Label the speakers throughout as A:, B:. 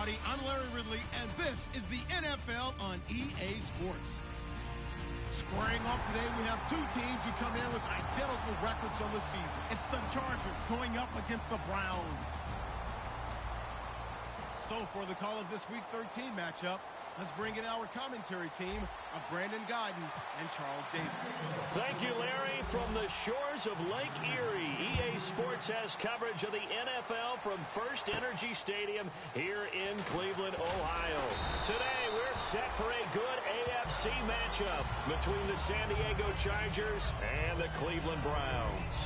A: everybody. I'm Larry Ridley, and this is the NFL on EA Sports. Squaring off today, we have two teams who come in with identical records on the season. It's the Chargers going up against the Browns. So for the call of this Week 13 matchup, let's bring in our commentary team of Brandon Godden and Charles Davis.
B: Thank you, Larry. From the shores of Lake Erie, EA Sports has coverage of the NFL from First Energy Stadium here in Cleveland, Ohio. Today, we're set for a good AFC matchup between the San Diego Chargers and the Cleveland Browns.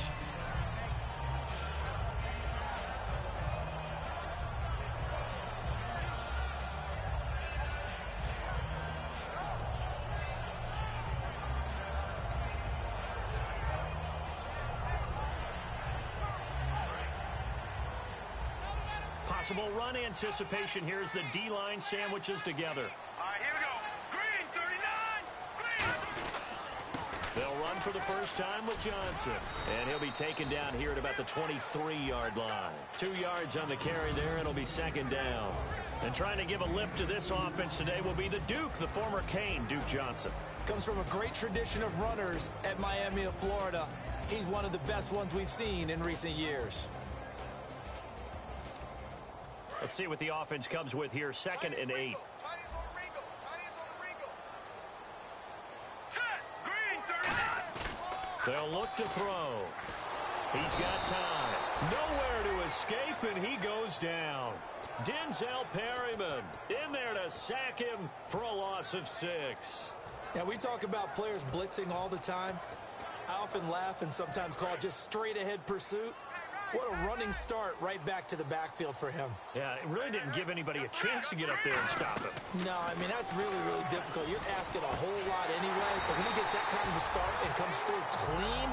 B: Possible run anticipation here as the D-line sandwiches together.
C: All right, here we go. Green, 39, green.
B: They'll run for the first time with Johnson. And he'll be taken down here at about the 23-yard line. 2 yards on the carry there, and it'll be second down. And trying to give a lift to this offense today will be the Duke, the former Cane, Duke Johnson.
D: Comes from a great tradition of runners at Miami of Florida. He's one of the best ones we've seen in recent years.
B: Let's see what the offense comes with here. 2nd and 8. They'll look to throw. He's got time. Nowhere to escape, and he goes down. Denzel Perryman in there to sack him for a loss of 6.
D: Now, we talk about players blitzing all the time. I often laugh and sometimes call it just straight-ahead pursuit. What a running start right back to the backfield for him.
B: Yeah, it really didn't give anybody a chance to get up there and stop him.
D: No, I mean, that's really, really difficult. You're asking a whole lot anyway, but when he gets that kind of a start and comes through clean,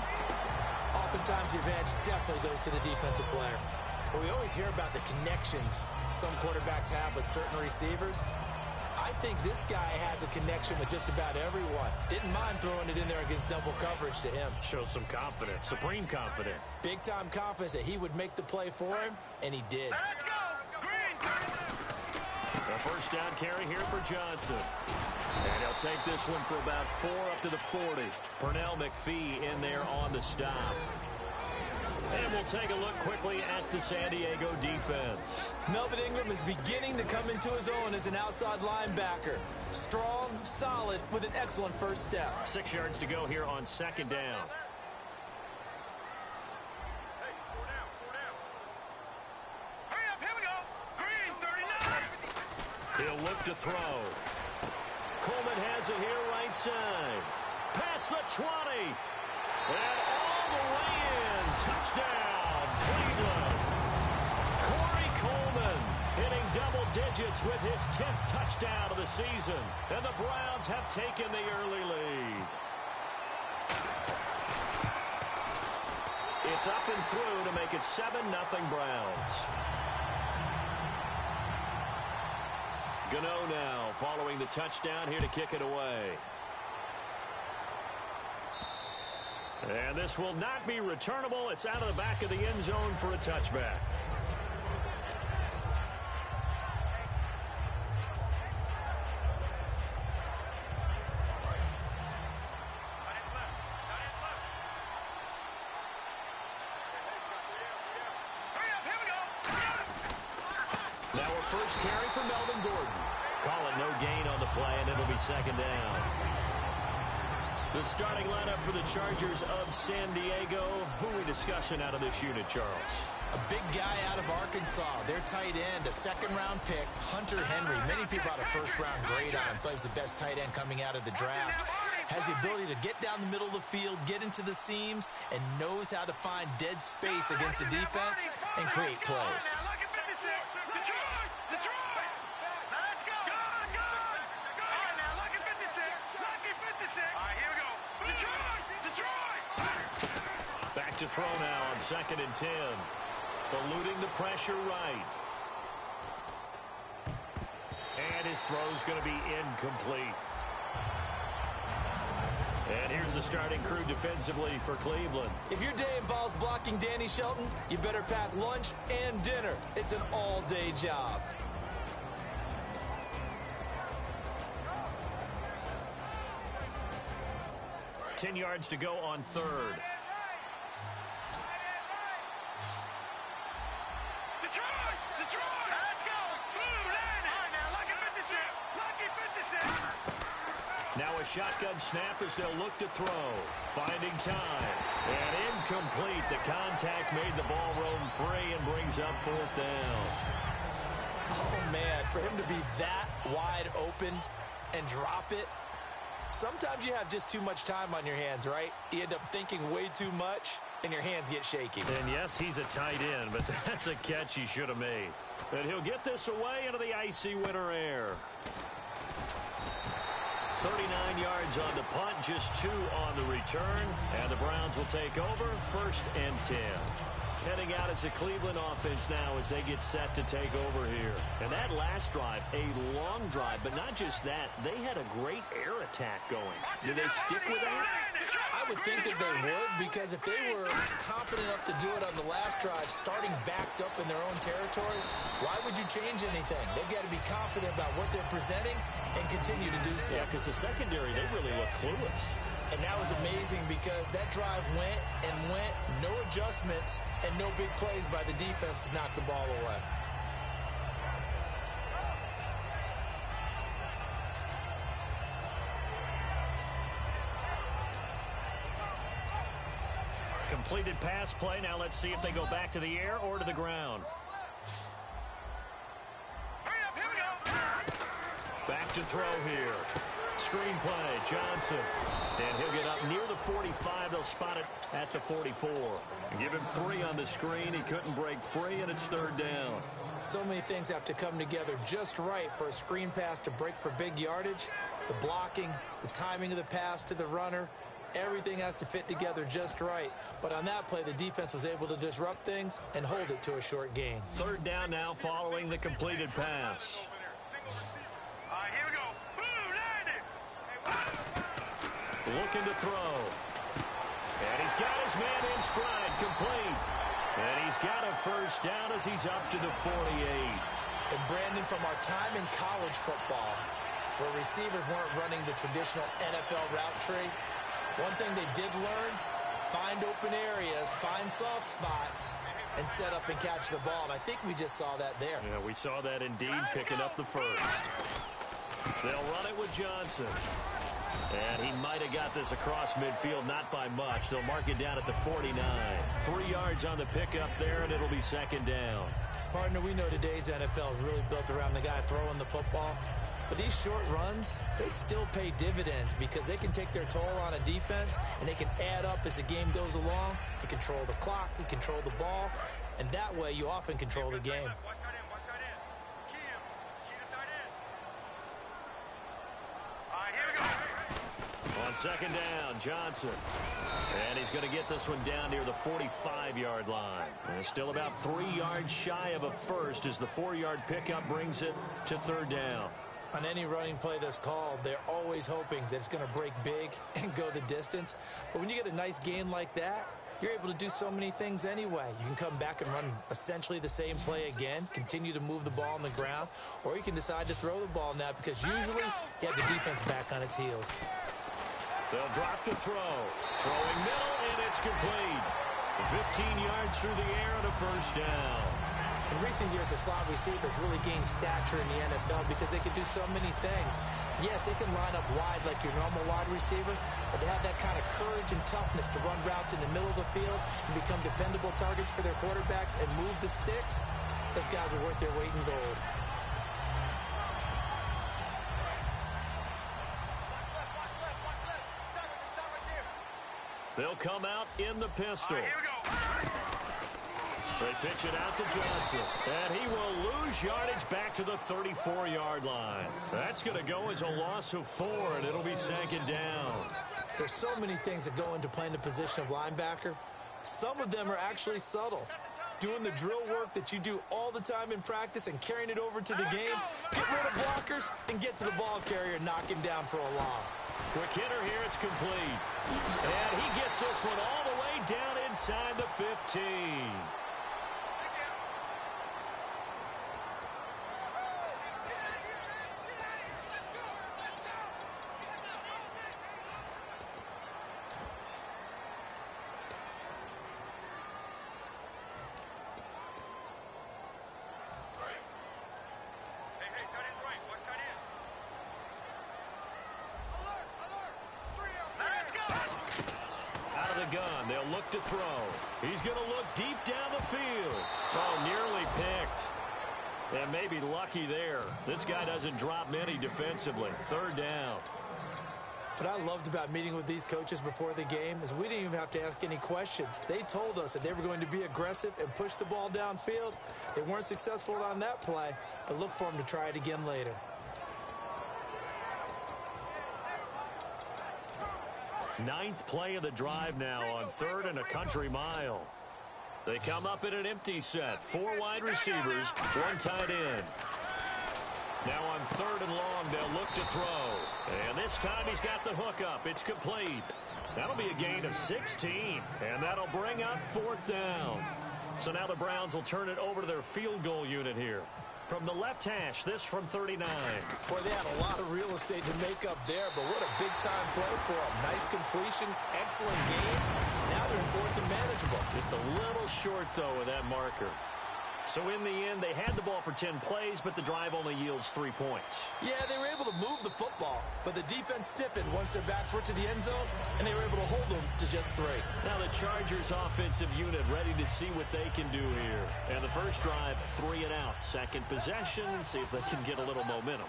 D: oftentimes the advantage definitely goes to the defensive player. But we always hear about the connections some quarterbacks have with certain receivers. I think this guy has a connection with just about everyone. Didn't mind throwing it in there against double coverage to him.
B: Shows some confidence, supreme confidence.
D: Big-time confidence that he would make the play for him, and he did.
C: Let's go! Green, 32.
B: A first down carry here for Johnson. And he'll take this one for about 4 up to the 40. Pernell McPhee in there on the stop. And we'll take a look quickly at the San Diego defense.
D: Melvin Ingram is beginning to come into his own as an outside linebacker. Strong, solid, with an excellent first step.
B: 6 yards to go here on 2nd down.
C: Hey, 4 down, 4 down. Hurry up, here we go. Green, 39.
B: He'll look to throw. Coleman has it here right side. Past the 20. And all the way in. Touchdown, Cleveland. Corey Coleman hitting double digits with his 10th touchdown of the season. And the Browns have taken the early lead. It's up and through to make it 7-0 Browns. Gano now following the touchdown here to kick it away. And this will not be returnable. It's out of the back of the end zone for a touchback. Now a first carry for Melvin Gordon. Call it no gain on the play, and it'll be 2nd down. The starting lineup for the Chargers of San Diego. Who are we discussing out of this unit, Charles?
D: A big guy out of Arkansas. Their tight end, a 2nd-round pick, Hunter Henry. Many people out of 1st-round grade on him. Plays the best tight end coming out of the draft. Has the ability to get down the middle of the field, get into the seams, and knows how to find dead space against the defense and create plays.
B: Back to throw now on 2nd and 10. Eluding the pressure right. And his throw's going to be incomplete. And here's the starting crew defensively for Cleveland.
D: If your day involves blocking Danny Shelton, you better pack lunch and dinner. It's an all-day job.
B: 10 yards to go on third.
C: Detroit! Let's go! Blue line! All right, now, lucky 56! Lucky 56!
B: Now a shotgun snap as they'll look to throw. Finding time. And incomplete. The contact made the ball roam free and brings up fourth down.
D: Oh, man, for him to be that wide open and drop it, sometimes you have just too much time on your hands, right? You end up thinking way too much, and your hands get shaky.
B: And yes, he's a tight end, but that's a catch he should have made. And he'll get this away into the icy winter air. 39 yards on the punt, just 2 on the return. And the Browns will take over, 1st and 10. Heading out as a Cleveland offense now as they get set to take over here. And that last drive, a long drive, but not just that. They had a great air attack going. Do they stick with that?
D: I would think that they would, because if they were confident enough to do it on the last drive, starting backed up in their own territory, why would you change anything? They've got to be confident about what they're presenting and continue to do so.
B: Yeah, because the secondary, they really look clueless.
D: And that was amazing because that drive went and went, no adjustments, and no big plays by the defense to knock the ball away.
B: Completed pass play. Now let's see if they go back to the air or to the ground.
C: Hurry up, here we go!
B: Back to throw here. Screen play, Johnson. And he'll get up near the 45. They'll spot it at the 44. Give him 3 on the screen. He couldn't break free, and it's 3rd down.
D: So many things have to come together just right for a screen pass to break for big yardage. The blocking, the timing of the pass to the runner, everything has to fit together just right. But on that play, the defense was able to disrupt things and hold it to a short gain.
B: 3rd down now following the completed pass.
C: All right, here we go.
B: Looking to throw. And he's got his man in stride, complete. And he's got a 1st down as he's up to the 48.
D: And Brandon, from our time in college football, where receivers weren't running the traditional NFL route tree, one thing they did learn, find open areas, find soft spots, and set up and catch the ball. And I think we just saw that there.
B: Yeah, we saw that indeed, picking up the 1st. They'll run it with Johnson. And he might have got this across midfield, not by much. They'll mark it down at the 49. 3 yards on the pickup there, and it'll be 2nd down.
D: Partner, we know today's NFL is really built around the guy throwing the football. But these short runs, they still pay dividends because they can take their toll on a defense, and they can add up as the game goes along. They control the clock, they control the ball, and that way you often control the game.
C: Watch tight end, watch tight end. Key him. Key the tight end. All right, here we go.
B: On 2nd down, Johnson. And he's going to get this one down near the 45-yard line. And still about 3 yards shy of a 1st as the 4-yard pickup brings it to 3rd down.
D: On any running play that's called, they're always hoping that it's going to break big and go the distance. But when you get a nice gain like that, you're able to do so many things anyway. You can come back and run essentially the same play again, continue to move the ball on the ground, or you can decide to throw the ball now because usually you have the defense back on its heels.
B: They'll drop to throw. Throwing middle, and it's complete. 15 yards through the air and a 1st down.
D: In recent years, the slot receivers really gained stature in the NFL because they can do so many things. Yes, they can line up wide like your normal wide receiver, but to have that kind of courage and toughness to run routes in the middle of the field and become dependable targets for their quarterbacks and move the sticks, those guys are worth their weight in gold.
B: They'll come out in the pistol.
C: All right, here we go.
B: They pitch it out to Johnson. And he will lose yardage back to the 34-yard line. That's going to go as a loss of 4, and it'll be 2nd down.
D: There's so many things that go into playing the position of linebacker. Some of them are actually subtle. Doing the drill work that you do all the time in practice and carrying it over to the game. Get rid of blockers and get to the ball carrier and knock him down for a loss.
B: Quick hitter here, it's complete. And he gets this one all the way down inside the 15. the gun. They'll look to throw. He's going to look deep down the field. Oh, nearly picked. And maybe lucky there. This guy doesn't drop many defensively. Third down.
D: What I loved about meeting with these coaches before the game is we didn't even have to ask any questions. They told us that they were going to be aggressive and push the ball downfield. They weren't successful on that play, but look for them to try it again later.
B: Ninth play of the drive now on 3rd and a country mile. They come up in an empty set. 4 wide receivers, 1 tight end. Now on 3rd and long, they'll look to throw. And this time he's got the hook up. It's complete. That'll be a gain of 16. And that'll bring up 4th down. So now the Browns will turn it over to their field goal unit here. From the left hash, this from 39.
D: Boy, they had a lot of real estate to make up there, but what a big-time play for them. Nice completion, excellent game. Now they're in 4th and manageable.
B: Just a little short, though, with that marker. So in the end, they had the ball for 10 plays, but the drive only yields 3 points.
D: Yeah, they were able to move the football, but the defense stiffened once their backs were to the end zone, and they were able to hold them to just 3.
B: Now the Chargers offensive unit ready to see what they can do here. And the first drive, 3 and out. Second possession, see if they can get a little momentum.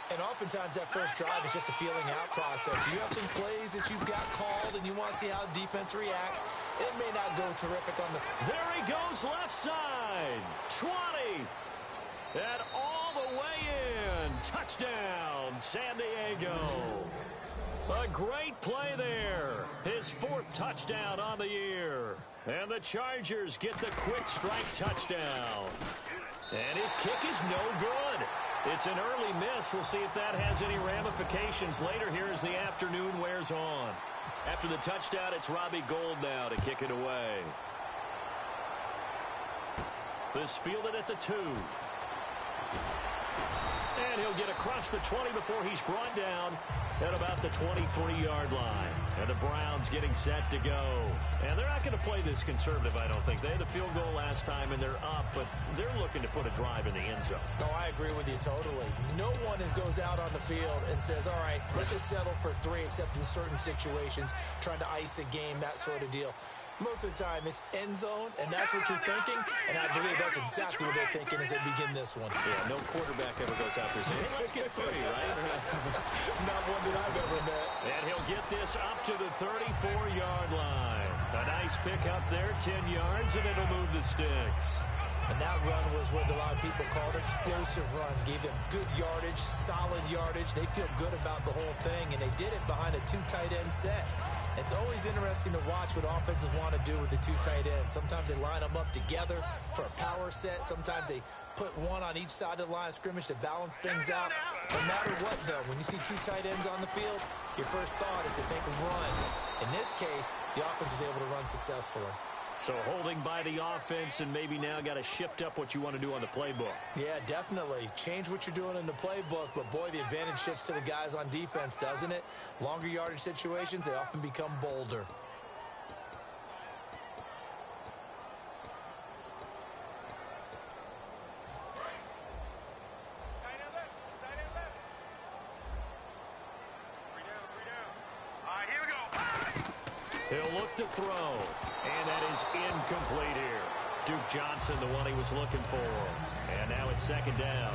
D: And oftentimes that first drive is just a feeling out process. You have some plays that you've got called, and you want to see how the defense reacts. It may not go terrific on the...
B: There he goes, left side. 20. And all the way in. Touchdown, San Diego. A great play there. His 4th touchdown on the year. And the Chargers get the quick strike touchdown. And his kick is no good. It's an early miss. We'll see if that has any ramifications later here as the afternoon wears on. After the touchdown, it's Robbie Gould now to kick it away. This fielded at the 2. And he'll get across the 20 before he's brought down at about the 23-yard line. And the Browns getting set to go. And they're not going to play this conservative, I don't think. They had a field goal last time, and they're up, but they're looking to put a drive in the end zone.
D: Oh, I agree with you totally. No one goes out on the field and says, all right, let's just settle for 3, except in certain situations, trying to ice a game, that sort of deal. Most of the time, it's end zone, and that's what you're thinking, and I believe that's exactly what they're thinking as they begin this one.
B: Yeah, no quarterback ever goes out there saying, hey, let's get 3, right?
D: Not one that I've ever met.
B: And he'll get this up to the 34-yard line. A nice pick up there, 10 yards, and it'll move the sticks.
D: And that run was what a lot of people called explosive run. Gave them good yardage, solid yardage. They feel good about the whole thing, and they did it behind a 2 tight end set. It's always interesting to watch what offenses want to do with the 2 tight ends. Sometimes they line them up together for a power set. Sometimes they put one on each side of the line of scrimmage to balance things out. No matter what, though, when you see 2 tight ends on the field, your first thought is to think run. In this case, the offense was able to run successfully.
B: So holding by the offense, and maybe now got to shift up what you want to do on the playbook.
D: Yeah, definitely. Change what you're doing in the playbook, but boy, the advantage shifts to the guys on defense, doesn't it? Longer yardage situations, they often become bolder.
B: He'll look to throw, and that is incomplete here. Duke Johnson, the one he was looking for. And now it's 2nd down.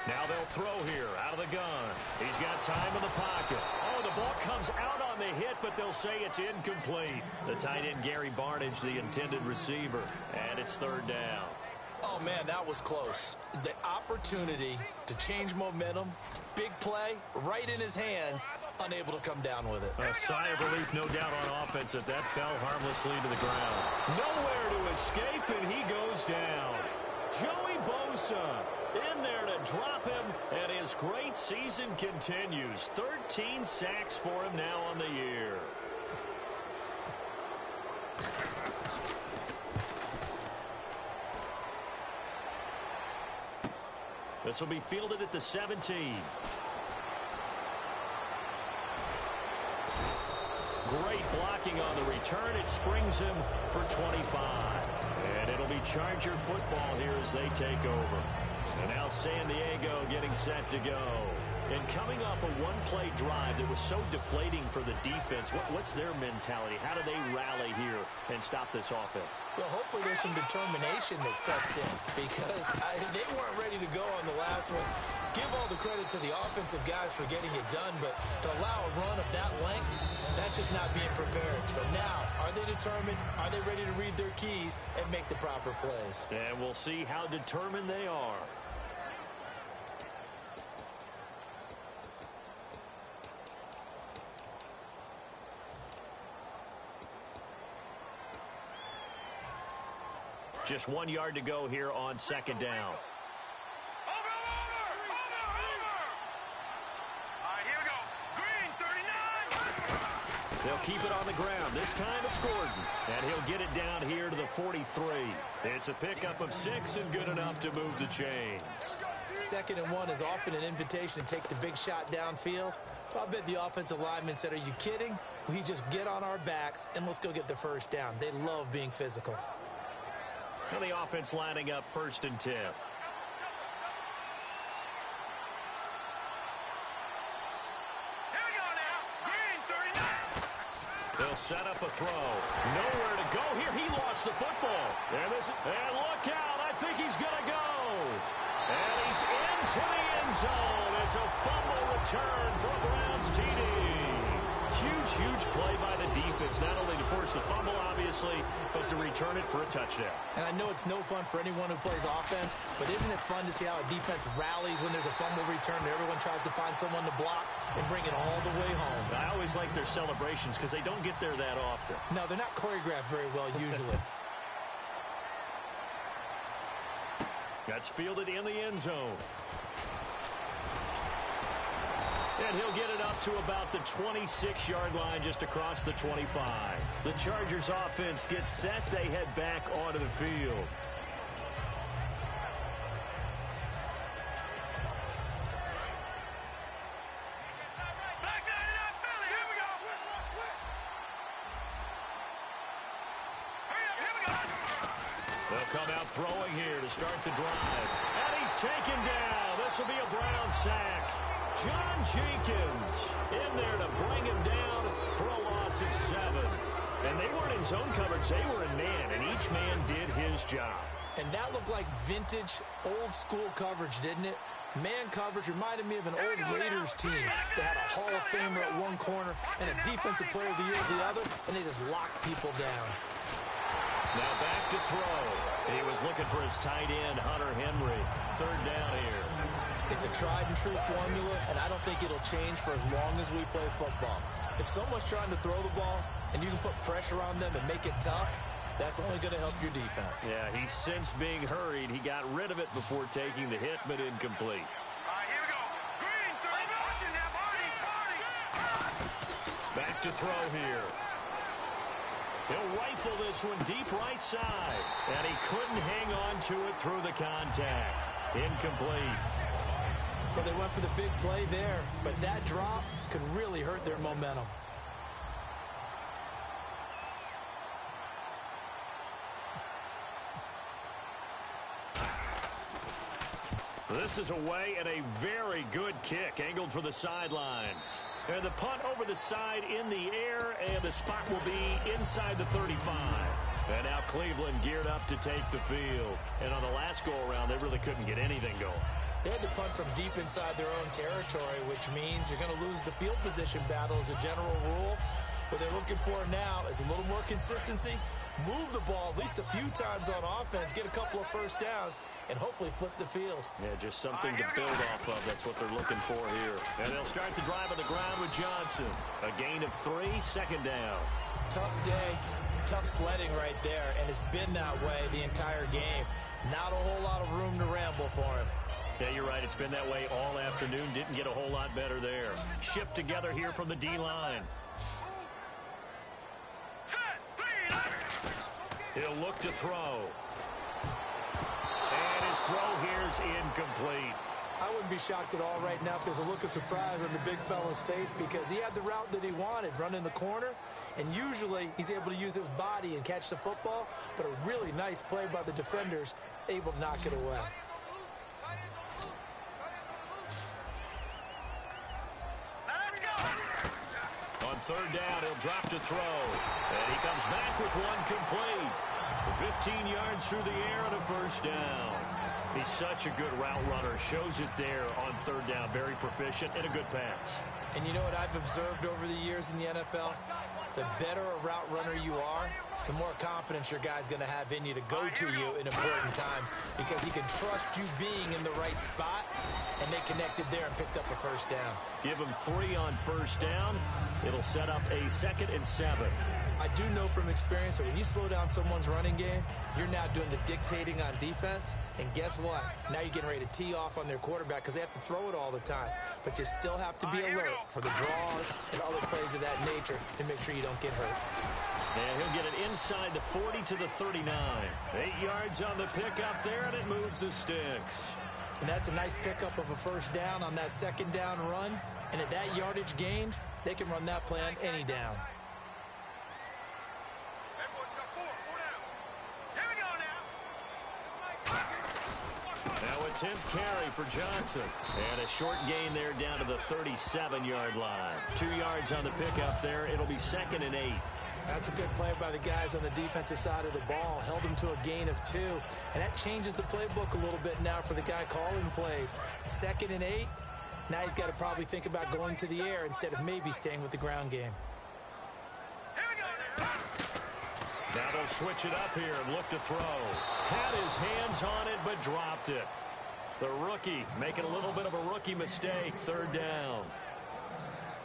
B: Now they'll throw here out of the gun. He's got time in the pocket. Oh, the ball comes out on the hit, but they'll say it's incomplete. The tight end, Gary Barnidge, the intended receiver. And it's 3rd down.
D: Oh, man, that was close. The opportunity to change momentum, big play, right in his hands, unable to come down with it.
B: A sigh of relief, no doubt, on offense that fell harmlessly to the ground. Nowhere to escape, and he goes down. Joey Bosa in there to drop him, and his great season continues. 13 sacks for him now on the year. This will be fielded at the 17. Great blocking on the return. It springs him for 25. And it'll be Charger football here as they take over. And now San Diego getting set to go. And coming off a one-play drive that was so deflating for the defense, what's their mentality? How do they rally here and stop this offense?
D: Well, hopefully there's some determination that sets in because they weren't ready to go on the last one. Give all the credit to the offensive guys for getting it done, but to allow a run of that length, that's just not being prepared. So now, are they determined? Are they ready to read their keys and make the proper plays?
B: And we'll see how determined they are. Just 1 yard to go here on second down.
C: Over! All right, here we go. Green, 39.
B: They'll keep it on the ground. This time it's Gordon. And he'll get it down here to the 43. It's a pickup of 6 and good enough to move the chains.
D: 2nd and 1 is often an invitation to take the big shot downfield. I bet the offensive lineman said, are you kidding? We just get on our backs and let's go get the first down. They love being physical.
B: And the offense lining up 1st and 10.
C: Here we go now. Green, 39.
B: They'll set up a throw. Nowhere to go here. He lost the football. And look out. I think he's going to go. And he's into the end zone. It's a fumble return for a Browns TD. Huge play by the defense, not only to force the fumble, obviously, but to return it for a touchdown.
D: And I know it's no fun for anyone who plays offense, but isn't it fun to see how a defense rallies when there's a fumble return and everyone tries to find someone to block and bring it all the way home?
B: I always like their celebrations because they don't get there that often.
D: No, they're not choreographed very well usually.
B: That's fielded in the end zone. And he'll get it up to about the 26-yard line just across the 25. The Chargers offense gets set. They head back onto the field.
C: Back 99, Philly. Here we go. Hurry up, here we go.
B: They'll come out throwing here to start the drive. And he's taken down. This will be a Brown sack. John Jenkins in there to bring him down for a loss of 7. And they weren't in zone coverage. They were in man, and each man did his job.
D: And that looked like vintage, old-school coverage, didn't it? Man coverage reminded me of an old Raiders team that had a Hall of Famer at one corner and a Defensive Player of the Year at the other, and they just locked people down.
B: Now back to throw. He was looking for his tight end, Hunter Henry. 3rd down here.
D: It's a tried-and-true formula, and I don't think it'll change for as long as we play football. If someone's trying to throw the ball and you can put pressure on them and make it tough, that's only going to help your defense.
B: Yeah, he sensed being hurried. He got rid of it before taking the hit, but incomplete.
C: All right, here we go. Green, 30. Watching that party.
B: Back to throw here. He'll rifle this one deep right side. And he couldn't hang on to it through the contact. Incomplete.
D: Well, they went for the big play there, but that drop could really hurt their momentum.
B: This is away and a very good kick, angled for the sidelines. And the punt over the side in the air, and the spot will be inside the 35. And now Cleveland geared up to take the field. And on the last go-around, they really couldn't get anything going.
D: They had to punt from deep inside their own territory, which means you're going to lose the field position battle as a general rule. What they're looking for now is a little more consistency, move the ball at least a few times on offense, get a couple of first downs, and hopefully flip the field.
B: Yeah, just something to build off of. That's what they're looking for here. And they'll start the drive on the ground with Johnson. A gain of 3, 2nd down.
D: Tough day, tough sledding right there, and it's been that way the entire game. Not a whole lot of room to ramble for him.
B: Yeah, you're right. It's been that way all afternoon. Didn't get a whole lot better there. Shift together here from the D-line. He'll look to throw. And his throw here's incomplete.
D: I wouldn't be shocked at all right now if there's a look of surprise on the big fella's face because he had the route that he wanted, running the corner, And usually he's able to use his body and catch the football, but a really nice play by the defenders, able to knock it away.
B: On third down, he'll drop to throw. And he comes back with one complete. 15 yards through the air and a first down. He's such a good route runner. Shows it there on third down. Very proficient and a good pass.
D: And you know what I've observed over the years in the NFL? The better a route runner you are, the more confidence your guy's going to have in you to go to you in important times, because he can trust you being in the right spot, and they connected there and picked up a first down.
B: Give him 3 on first down. It'll set up a 2nd and 7.
D: I do know from experience that when you slow down someone's running game, you're now doing the dictating on defense. And guess what? Now you're getting ready to tee off on their quarterback because they have to throw it all the time. But you still have to be alert for the draws and other plays of that nature to make sure you don't get hurt.
B: And he'll get it inside the 40 to the 39. 8 yards on the pickup there, and it moves the sticks.
D: And that's a nice pickup of a first down on that second down run. And at that yardage gained, they can run that play on any down.
B: Now a 10th carry for Johnson. And a short gain there down to the 37-yard line. 2 yards on the pickup there. It'll be 2nd and 8.
D: That's a good play by the guys on the defensive side of the ball. Held him to a gain of 2. And that changes the playbook a little bit now for the guy calling plays. 2nd and 8. Now he's got to probably think about going to the air instead of maybe staying with the ground game.
B: Now they'll switch it up here and look to throw. Had his hands on it, but dropped it. The rookie making a little bit of a rookie mistake. 3rd down.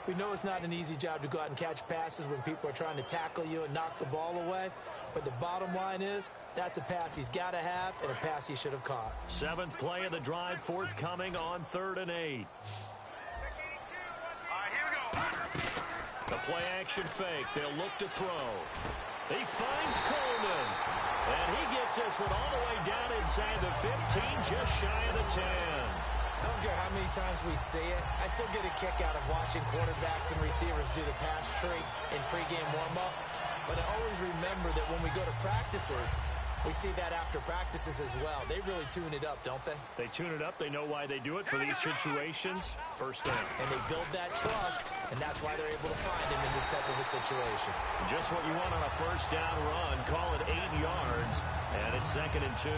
D: We know it's not an easy job to go out and catch passes when people are trying to tackle you and knock the ball away. But the bottom line is, that's a pass he's got to have and a pass he should have caught.
B: 7th play of the drive, forthcoming on 3rd and 8.
C: All right, here we go.
B: The play action fake. They'll look to throw. He finds Coleman. And he gets this one all the way down inside the 15, just shy of the 10.
D: I don't care how many times we see it. I still get a kick out of watching quarterbacks and receivers do the pass tree in pregame warm-up. But I always remember that when we go to practices, we see that after practices as well. They really tune it up, don't they?
B: They tune it up. They know why they do it for these situations. First down.
D: And they build that trust, and that's why they're able to find him in this type of a situation.
B: Just what you want on a first down run. Call it 8 yards, and it's 2nd and 2.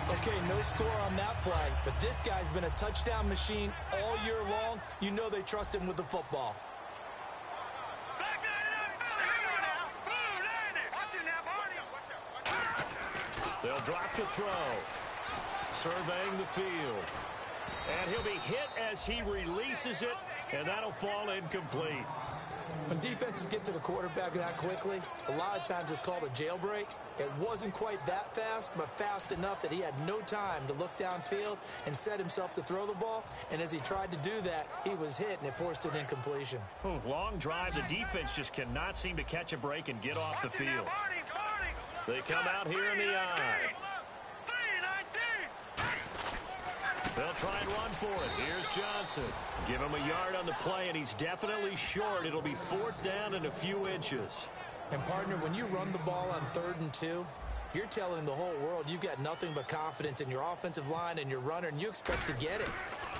D: Okay, no score on that play, but this guy's been a touchdown machine all year long. You know they trust him with the football.
B: They'll drop to throw. Surveying the field. And he'll be hit as he releases it, and that'll fall incomplete.
D: When defenses get to the quarterback that quickly, a lot of times it's called a jailbreak. It wasn't quite that fast, but fast enough that he had no time to look downfield and set himself to throw the ball. And as he tried to do that, he was hit, and it forced an incompletion.
B: Long drive. The defense just cannot seem to catch a break and get off the field. They come out here in the eye. They'll try and run for it. Here's Johnson. Give him a yard on the play, and he's definitely short. It'll be 4th down and a few inches.
D: And, partner, when you run the ball on 3rd and 2, you're telling the whole world you've got nothing but confidence in your offensive line and your runner, and you expect to get it.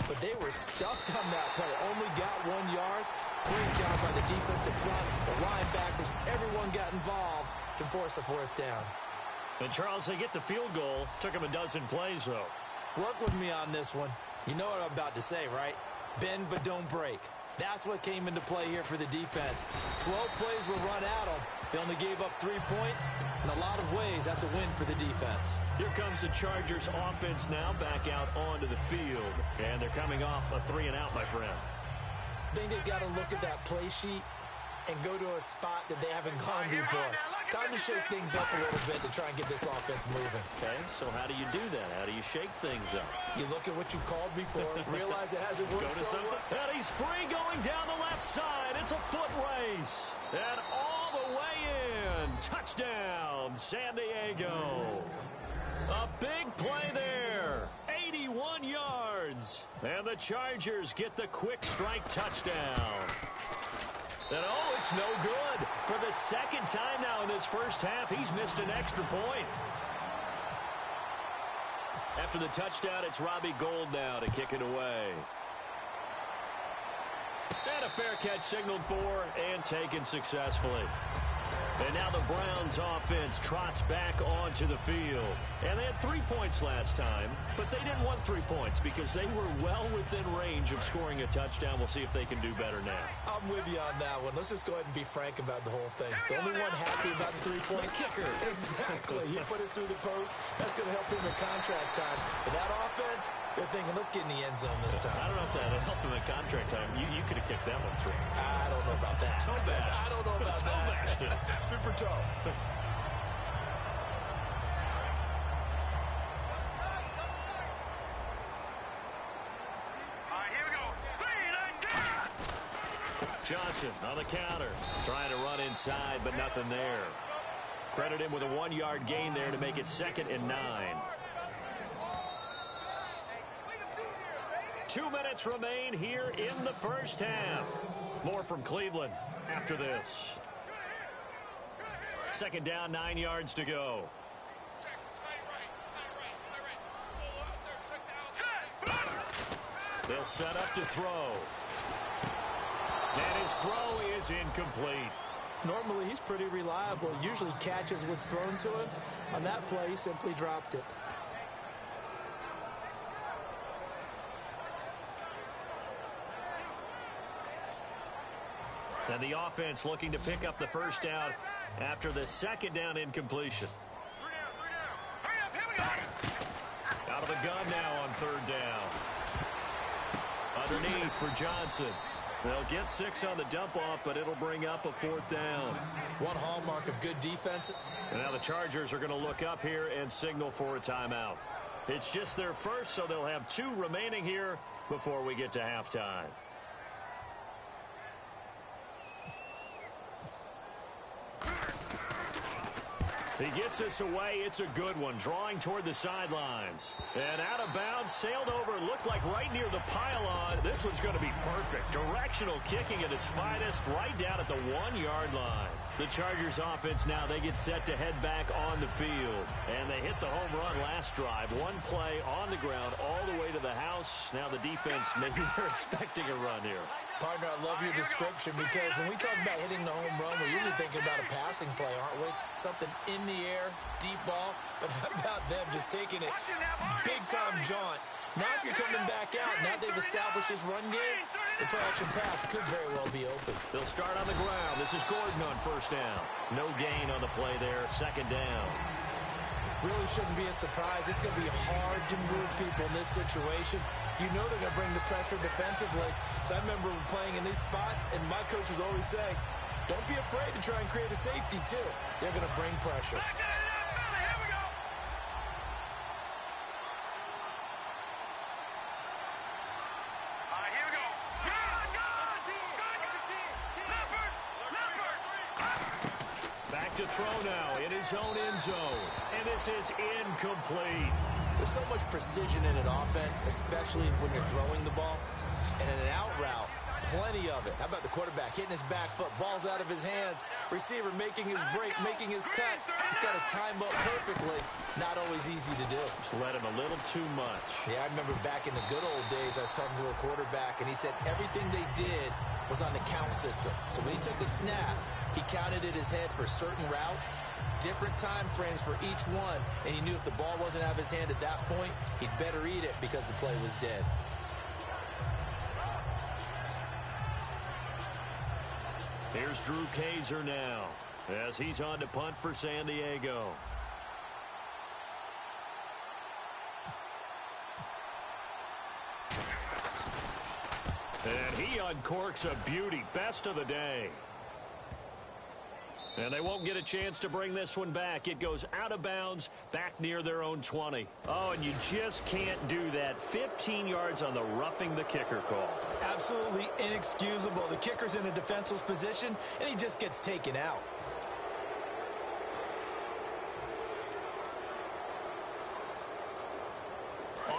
D: But they were stuffed on that play. Only got 1 yard. Great job by the defensive front, the linebackers. Everyone got involved to force a 4th down.
B: And, Charles, they get the field goal. Took them a dozen plays, though.
D: Work with me on this one. You know what I'm about to say, right? Bend but don't break. That's what came into play here for the defense. 12 plays were run at them. They only gave up 3 points. In a lot of ways, that's a win for the defense.
B: Here comes the Chargers offense now back out onto the field. And they're coming off a 3-and-out, my friend.
D: I think they've got to look at that play sheet and go to a spot that they haven't gone before. Time to shake things up a little bit to try and get this offense moving.
B: Okay, so how do you do that? How do you shake things up?
D: You look at what you've called before, realize it hasn't worked so well.
B: And he's free going down the left side. It's a foot race. And all the way in. Touchdown, San Diego. A big play there. 81 yards. And the Chargers get the quick strike touchdown. And oh, it's no good. For the second time now in this first half, he's missed an extra point. After the touchdown, it's Robbie Gould now to kick it away. And a fair catch signaled for and taken successfully. And now the Browns offense trots back onto the field. And they had 3 points last time, but they didn't want 3 points because they were well within range of scoring a touchdown. We'll see if they can do better now.
D: I'm with you on that one. Let's just go ahead and be frank about the whole thing. The only one happy about the 3-point
B: kicker.
D: Exactly. He put it through the post. That's going to help him in contract time. But that offense, they're thinking, let's get in the end zone this time.
B: I don't know if that helped him in contract time. You could have kicked that one through.
D: I don't know about that.
B: Toe bash.
D: I don't know about that. Super toe.
C: All right, here we go.
B: Johnson on the counter. Trying to run inside, but nothing there. Credit him with a 1-yard gain there to make it 2nd and 9. 2 minutes remain here in the first half. More from Cleveland after this. 2nd down, 9 yards to go. They'll set up to throw. And his throw is incomplete.
D: Normally, he's pretty reliable. Usually catches what's thrown to him. On that play, he simply dropped it.
B: And the offense looking to pick up the first down after the 2nd down incompletion. Out of the gun now on 3rd down. Underneath for Johnson. They'll get 6 on the dump-off, but it'll bring up a 4th down.
D: One hallmark of good defense.
B: And now the Chargers are going to look up here and signal for a timeout. It's just their first, so they'll have 2 remaining here before we get to halftime. He gets this away. It's a good one. Drawing toward the sidelines. And out of bounds, sailed over, looked like right near the pylon. This one's going to be perfect. Directional kicking at its finest, right down at the 1-yard line. The Chargers offense now, they get set to head back on the field. And they hit the home run last drive. 1 play on the ground all the way to the house. Now the defense, maybe they're expecting a run here.
D: Partner, I love your description because when we talk about hitting the home run, we're usually thinking about a passing play, aren't we? Something in the air, deep ball. But how about them just taking it big-time jaunt? Now if you're coming back out, now they've established this run game, the play-action pass could very well be open.
B: They'll start on the ground. This is Gordon on 1st down. No gain on the play there, 2nd down.
D: Really shouldn't be a surprise. It's going to be hard to move people in this situation. You know they're going to bring the pressure defensively. So I remember playing in these spots, and my coaches always say, don't be afraid to try and create a safety, too. They're going to bring pressure.
B: Back to throw now in his own end zone. And this is incomplete.
D: There's so much precision in an offense, especially when you're throwing the ball. And in an out route, plenty of it. How about the quarterback hitting his back foot, ball's out of his hands, receiver making his break, making his cut. He's got to time up perfectly. Not always easy to do.
B: Just let him a little too much.
D: Yeah, I remember back in the good old days, I was talking to a quarterback, and he said everything they did was on the count system. So when he took the snap, he counted in his head for certain routes, different time frames for each one, and he knew if the ball wasn't out of his hand at that point, he'd better eat it because the play was dead.
B: Here's Drew Kaiser now as he's on to punt for San Diego. And he uncorks a beauty. Best of the day. And they won't get a chance to bring this one back. It goes out of bounds back near their own 20. Oh, and you just can't do that. 15 yards on the roughing the kicker call.
D: Absolutely inexcusable. The kicker's in a defensive position, and he just gets taken out.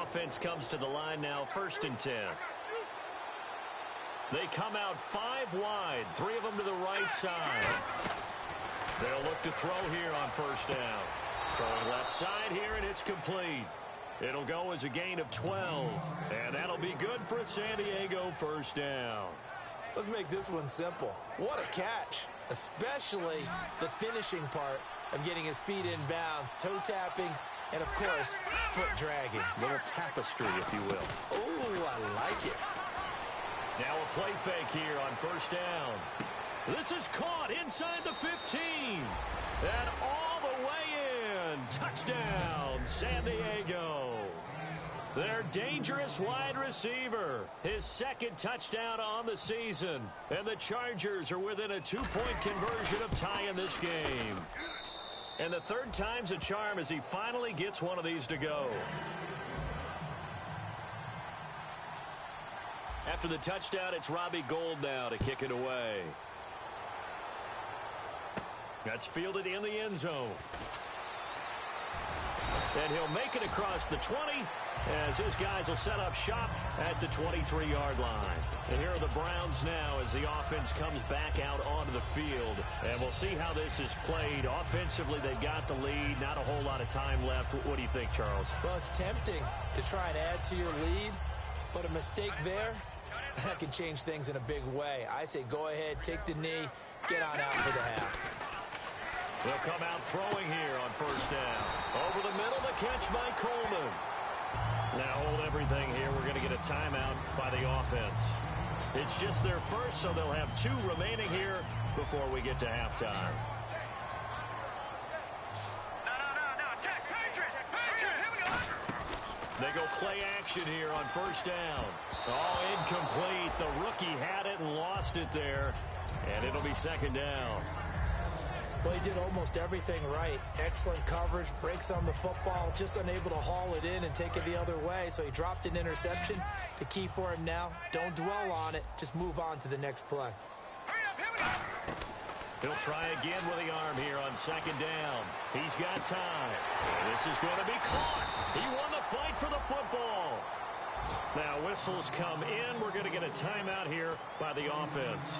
B: Offense comes to the line now, 1st and 10. They come out 5 wide, 3 of them to the right side. They'll look to throw here on first down. Throwing left side here, and it's complete. It'll go as a gain of 12, and that'll be good for a San Diego first down.
D: Let's make this one simple. What a catch, especially the finishing part of getting his feet in bounds, toe tapping, and, of course, foot dragging.
B: Little tapestry, if you will.
D: Oh, I like it.
B: Now a play fake here on first down. This is caught inside the 15. And all the way in. Touchdown, San Diego. Their dangerous wide receiver. His second touchdown on the season. And the Chargers are within a 2-point conversion of tying this game. And the third time's a charm as he finally gets one of these to go. After the touchdown, it's Robbie Gould now to kick it away. That's fielded in the end zone. And he'll make it across the 20 as his guys will set up shop at the 23-yard line. And here are the Browns now as the offense comes back out onto the field. And we'll see how this is played. Offensively, they've got the lead. Not a whole lot of time left. What do you think, Charles?
D: Well, it's tempting to try and add to your lead, but a mistake there, that can change things in a big way. I say go ahead, take the knee, get on out for the half.
B: They'll come out throwing here on first down. Over the middle, the catch by Coleman. Now hold everything here. We're going to get a timeout by the offense. It's just their first, so they'll have 2 remaining here before we get to halftime.
C: No. Check. Patriot, here we go.
B: They go play action here on first down. Oh, incomplete. The rookie had it and lost it there. And it'll be second down.
D: Well, he did almost everything right. Excellent coverage, breaks on the football, just unable to haul it in and take it the other way. So he dropped an interception. The key for him now, don't dwell on it. Just move on to the next play.
C: Hurry up, here we go.
B: He'll try again with the arm here on second down. He's got time. This is going to be caught. He won the fight for the football. Now whistles come in. We're going to get a timeout here by the offense.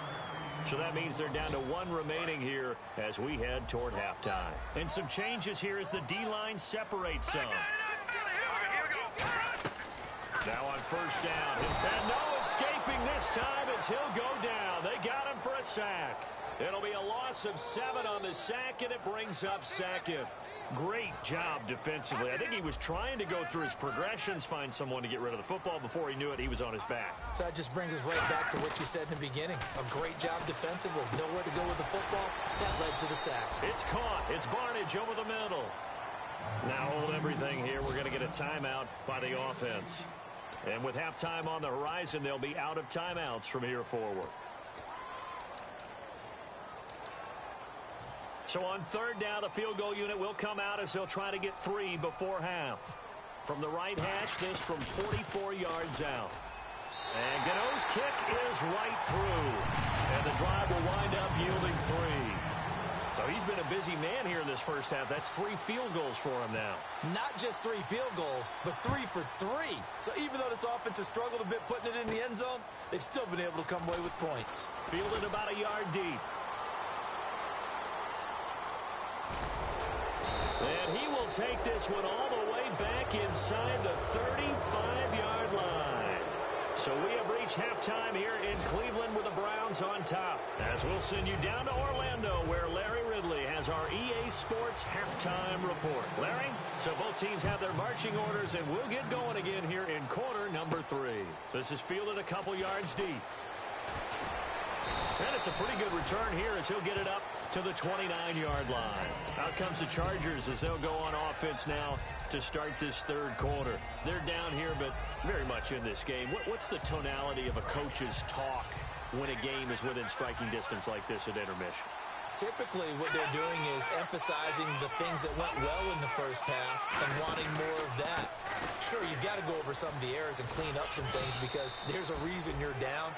B: So that means they're down to 1 remaining here as we head toward halftime. And some changes here as the D-line separates some. Now on first down. And no escaping this time as he'll go down. They got him for a sack. It'll be a loss of 7 on the sack, and it brings up second. Great job defensively. I think he was trying to go through his progressions, find someone to get rid of the football. Before he knew it, he was on his back.
D: So that just brings us right back to what you said in the beginning. A great job defensively. Nowhere to go with the football. That led to the sack.
B: It's caught. It's Barnage over the middle. Now hold everything here. We're going to get a timeout by the offense. And with halftime on the horizon, they'll be out of timeouts from here forward. So on third down, the field goal unit will come out as they'll try to get 3 before half. From the right hash, this from 44 yards out. And Gano's kick is right through. And the drive will wind up yielding 3. So he's been a busy man here in this first half. That's 3 field goals for him now.
D: Not just 3 field goals, but 3 for 3. So even though this offense has struggled a bit putting it in the end zone, they've still been able to come away with points.
B: Fielded about a yard deep. And he will take this one all the way back inside the 35-yard line. So we have reached halftime here in Cleveland with the Browns on top. As we'll send you down to Orlando where Larry Ridley has our EA Sports halftime report. Larry, so both teams have their marching orders and we'll get going again here in quarter number 3. This is fielded a couple yards deep. And it's a pretty good return here as he'll get it up to the 29-yard line. Out comes the Chargers as they'll go on offense now to start this third quarter. They're down here, but very much in this game. What's the tonality of a coach's talk when a game is within striking distance like this at intermission?
D: Typically, what they're doing is emphasizing the things that went well in the first half and wanting more of that. Sure, you've got to go over some of the errors and clean up some things because there's a reason you're down.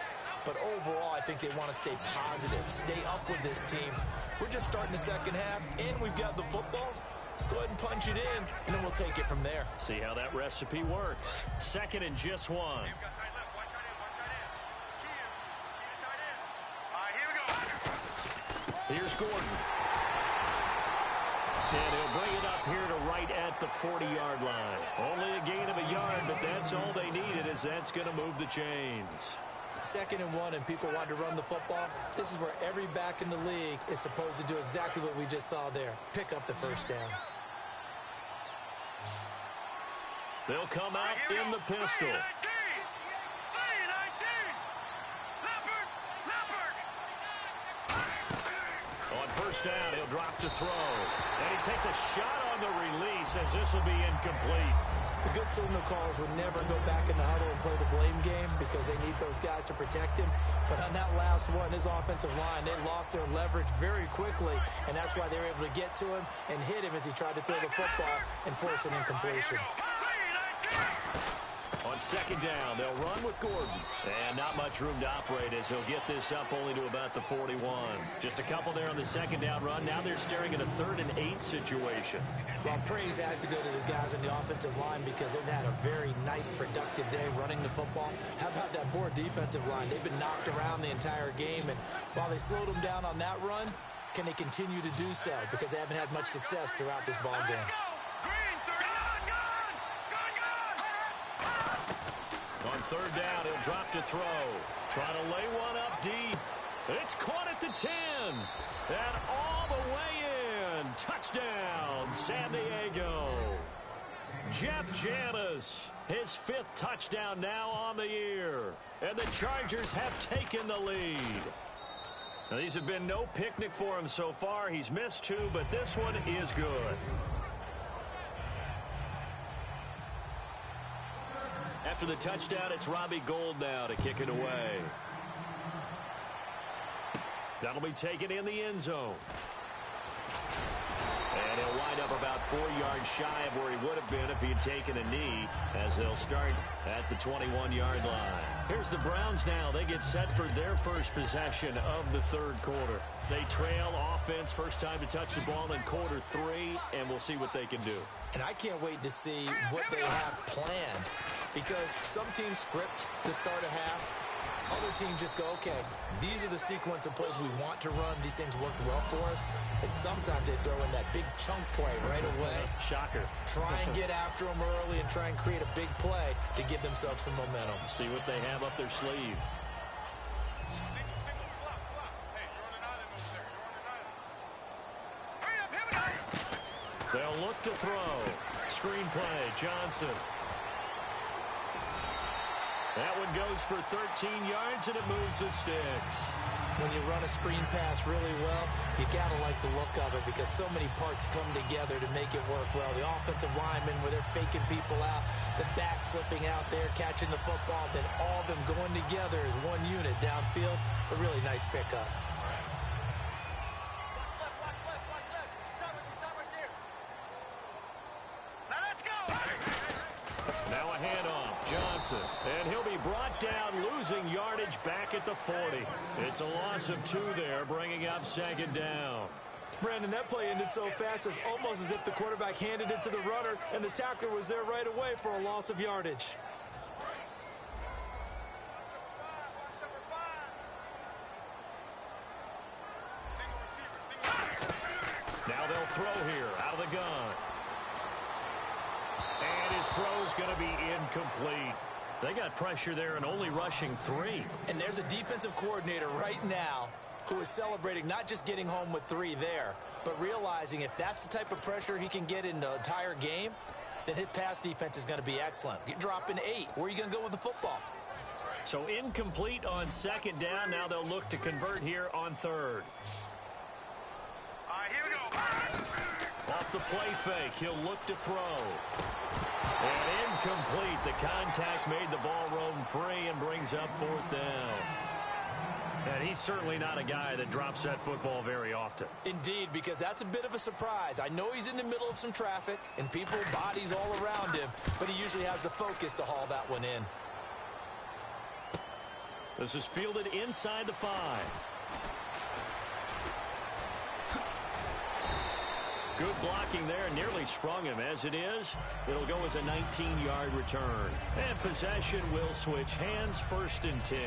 D: But overall, I think they want to stay positive, stay up with this team. We're just starting the second half, and we've got the football. Let's go ahead and punch it in, and then we'll take it from there.
B: See how that recipe works. Second and just 1. Here's Gordon. And he'll bring it up here to right at the 40-yard line. Only a gain of a yard, but that's all they needed, as that's going to move the chains.
D: 2nd and 1, and people want to run the football. This is where every back in the league is supposed to do exactly what we just saw there. Pick up the first down.
B: They'll come out in the pistol. On first down, he'll drop to throw. And he takes a shot on the release, as this will be incomplete.
D: The good signal callers would never go back in the huddle and play the blame game because they need those guys to protect him. But on that last one, his offensive line, they lost their leverage very quickly, and that's why they were able to get to him and hit him as he tried to throw the football and force an incompletion.
B: On 2nd down, they'll run with Gordon. And not much room to operate as he'll get this up only to about the 41. Just a couple there on the 2nd down run. Now they're staring at a 3rd and 8 situation.
D: Well, praise has to go to the guys on the offensive line because they've had a very nice, productive day running the football. How about that poor defensive line? They've been knocked around the entire game, and while they slowed them down on that run, can they continue to do so? Because they haven't had much success throughout this ball game.
B: On 3rd down, he'll drop to throw. Try to lay one up deep. It's caught at the 10. And all the way in. Touchdown, San Diego. Jeff Janis, his 5th touchdown now on the year. And the Chargers have taken the lead. Now, these have been no picnic for him so far. He's missed 2, but this one is good. After the touchdown, it's Robbie Gould now to kick it away. That'll be taken in the end zone. And he'll wind up about 4 yards shy of where he would have been if he had taken a knee, as they'll start at the 21-yard line. Here's the Browns now. They get set for their first possession of the 3rd quarter. They trail offense, first time to touch the ball in quarter 3, and we'll see what they can do.
D: And I can't wait to see what they have planned, because some teams script to start a half. Other teams just go, okay, these are the sequence of plays we want to run. These things worked well for us. And sometimes they throw in that big chunk play right away.
B: Shocker.
D: Try and get after them early and try and create a big play to give themselves some momentum.
B: See what they have up their sleeve.
C: Single, slap. Hey, you're on an island over there. Hurry up, here we go.
B: They'll look to throw. Screen play, Johnson. That one goes for 13 yards, and it moves the sticks.
D: When you run a screen pass really well, you got to like the look of it because so many parts come together to make it work well. The offensive linemen, where they're faking people out, the back slipping out there, catching the football, then all of them going together as one unit downfield. A really nice pickup.
B: Now a handoff, Johnson, and he'll be brought down, losing yardage back at the 40. It's a loss of 2 there, bringing up 2nd down.
D: Brandon, that play ended so fast, it's almost as if the quarterback handed it to the runner, and the tackler was there right away for a loss of yardage.
B: Now they'll throw here, out of the gun. And his throw's going to be incomplete. They got pressure there and only rushing 3.
D: And there's a defensive coordinator right now who is celebrating not just getting home with 3 there, but realizing if that's the type of pressure he can get in the entire game, then his pass defense is going to be excellent. You're dropping 8. Where are you going to go with the football?
B: So incomplete on 2nd down. Now they'll look to convert here on 3rd.
C: All right, here we go.
B: Off the play fake, he'll look to throw. And incomplete. The contact made the ball roam free and brings up 4th down. And he's certainly not a guy that drops that football very often.
D: Indeed, because that's a bit of a surprise. I know he's in the middle of some traffic and people, bodies all around him, but he usually has the focus to haul that one in.
B: This is fielded inside the 5. Good blocking there, nearly sprung him. As it is, it'll go as a 19-yard return. And possession will switch hands, 1st and 10.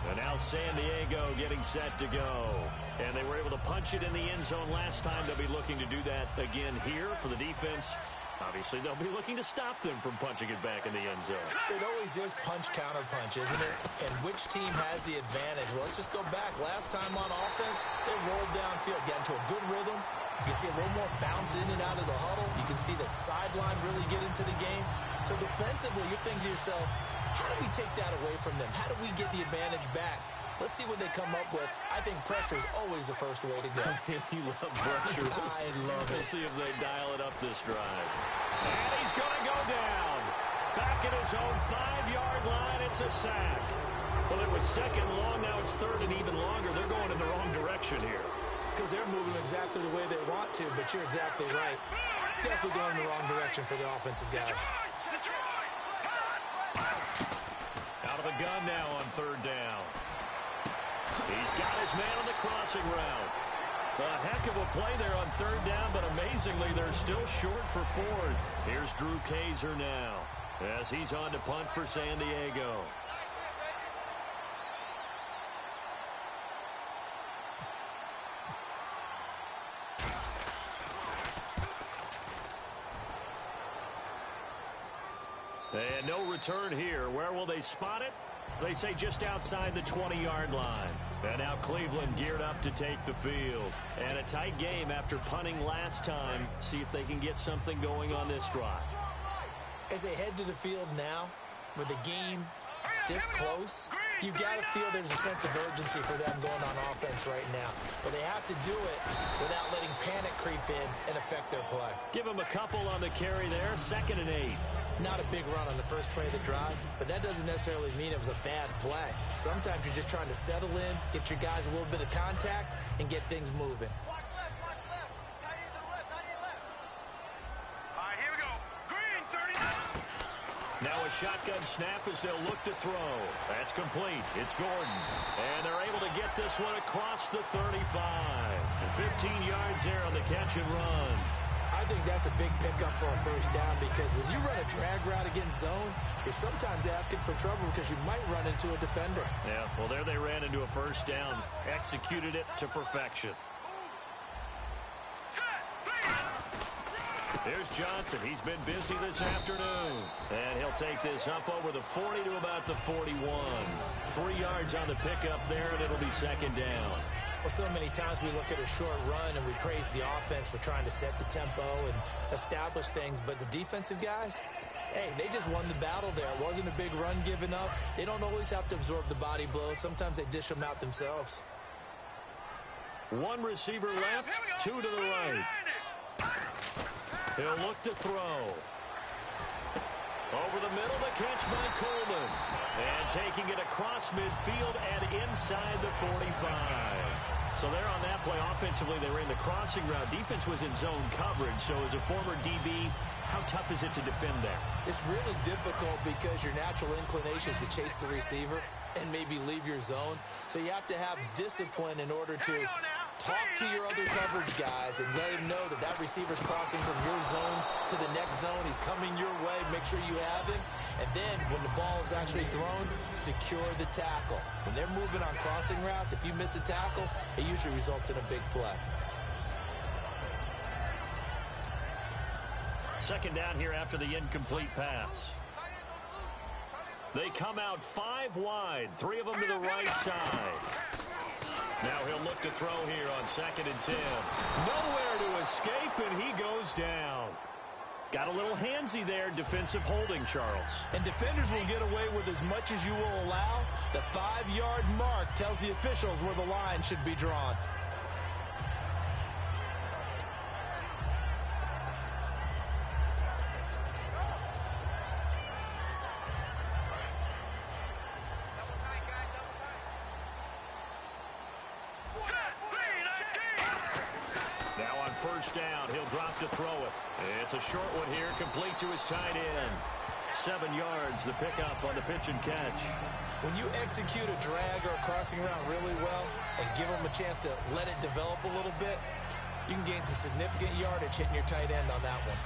B: And now San Diego getting set to go. And they were able to punch it in the end zone last time. They'll be looking to do that again here for the defense. Obviously, they'll be looking to stop them from punching it back in the end zone.
D: It always is punch-counter-punch, isn't it? And which team has the advantage? Well, let's just go back. Last time on offense, they rolled downfield, got into a good rhythm. You can see a little more bounce in and out of the huddle. You can see the sideline really get into the game. So defensively, you're thinking to yourself, how do we take that away from them? How do we get the advantage back? Let's see what they come up with. I think pressure is always the first way to go.
B: You love pressure.
D: I love it.
B: We'll see if they dial it up this drive. And he's going to go down. Back at his own 5-yard line, it's a sack. Well, it was second long, now it's third and even longer. They're going in the wrong direction here.
D: Because they're moving exactly the way they want to, but you're exactly right. Definitely going in the wrong direction for the offensive guys.
B: Out of the gun now on third down. He's got his man on the crossing route. A heck of a play there on third down, but amazingly, they're still short for fourth. Here's Drew Kaiser now as he's on to punt for San Diego. And no return here. Where will they spot it? They say just outside the 20-yard line. And now Cleveland geared up to take the field. And a tight game after punting last time. See if they can get something going on this drive.
D: As they head to the field now, with the game this close, you've got to feel there's a sense of urgency for them going on offense right now. But they have to do it without letting panic creep in and affect their play.
B: Give them a couple on the carry there. 2nd and 8.
D: Not a big run on the first play of the drive, but that doesn't necessarily mean it was a bad play. Sometimes you're just trying to settle in, get your guys a little bit of contact, and get things moving.
C: Watch left, watch left. Tight end to the left, tight end left. All right, here we go. Green, 30.
B: Now a shotgun snap as they'll look to throw. That's complete. It's Gordon. And they're able to get this one across the 35. 15 yards there on the catch and run.
D: I think that's a big pickup for a first down because when you run a drag route against zone, you're sometimes asking for trouble because you might run into a defender.
B: Yeah, well, there they ran into a first down. Executed it to perfection. Here's Johnson. He's been busy this afternoon. And he'll take this up over the 40 to about the 41. 3 yards on the pickup there, and it'll be 2nd down.
D: Well, so many times we look at a short run and we praise the offense for trying to set the tempo and establish things. But the defensive guys, hey, they just won the battle there. It wasn't a big run given up. They don't always have to absorb the body blows. Sometimes they dish them out themselves.
B: 1 receiver left, 2 to the right. He'll look to throw. Over the middle, the catch by Coleman. And taking it across midfield and inside the 45. So there on that play, offensively, they ran the crossing route. Defense was in zone coverage. So as a former DB, how tough is it to defend there?
D: It's really difficult because your natural inclination is to chase the receiver and maybe leave your zone. So you have to have discipline in order to talk to your other coverage guys and let him know that that receiver's crossing from your zone to the next zone. He's coming your way. Make sure you have him. And then when the ball is actually thrown, secure the tackle. When they're moving on crossing routes, if you miss a tackle, it usually results in a big play.
B: 2nd down here after the incomplete pass. They come out 5 wide, 3 of them to the right side. Now he'll look to throw here on 2nd and 10. Nowhere to escape, and he goes down. Got a little handsy there, defensive holding, Charles.
D: And defenders will get away with as much as you will allow. The 5-yard mark tells the officials where the line should be drawn.
B: First down, he'll drop to throw it. It's a short one here, complete to his tight end. 7 yards, the pickup on the pitch and catch.
D: When you execute a drag or a crossing route really well and give them a chance to let it develop a little bit, you can gain some significant yardage hitting your tight end on that one.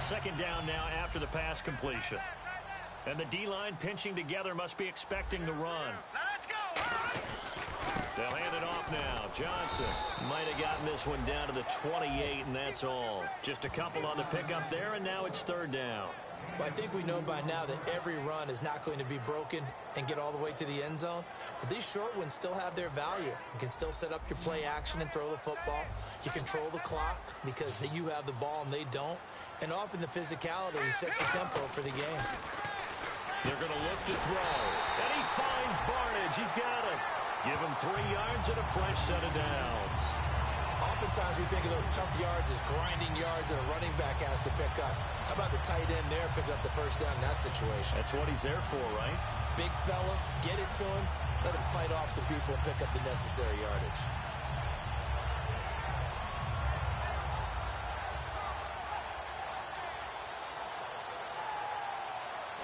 B: 2nd down now after the pass completion. And the D-line pinching together must be expecting the run.
C: Now let's go.
B: They'll hand it off now. Johnson might have gotten this one down to the 28, and that's all. Just a couple on the pickup there, and now it's third down.
D: Well, I think we know by now that every run is not going to be broken and get all the way to the end zone. But these short ones still have their value. You can still set up your play action and throw the football. You control the clock because you have the ball and they don't. And often the physicality sets the tempo for the game.
B: They're going to look to throw. And he finds Barnage. He's got it. Give him 3 yards and a fresh set of downs.
D: Oftentimes we think of those tough yards as grinding yards that a running back has to pick up. How about the tight end there picking up the first down in that situation?
B: That's what he's there for, right?
D: Big fella, get it to him, let him fight off some people and pick up the necessary yardage.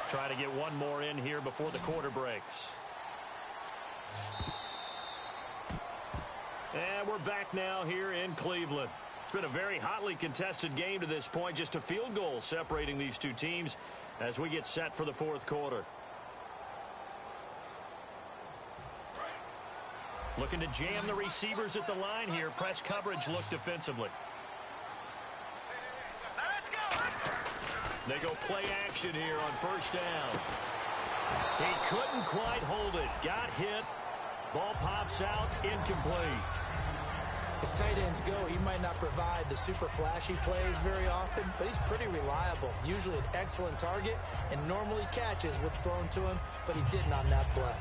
B: Try to get one more in here before the quarter breaks. And we're back now here in Cleveland. It's been a very hotly contested game to this point. Just a field goal separating these two teams as we get set for the fourth quarter. Looking to jam the receivers at the line here. Press coverage look defensively.
C: Let's go.
B: They go play action here on first down. He couldn't quite hold it. Got hit. Ball pops out. Incomplete.
D: As tight ends go, he might not provide the super flashy plays very often, but he's pretty reliable. Usually an excellent target and normally catches what's thrown to him, but he didn't on that play.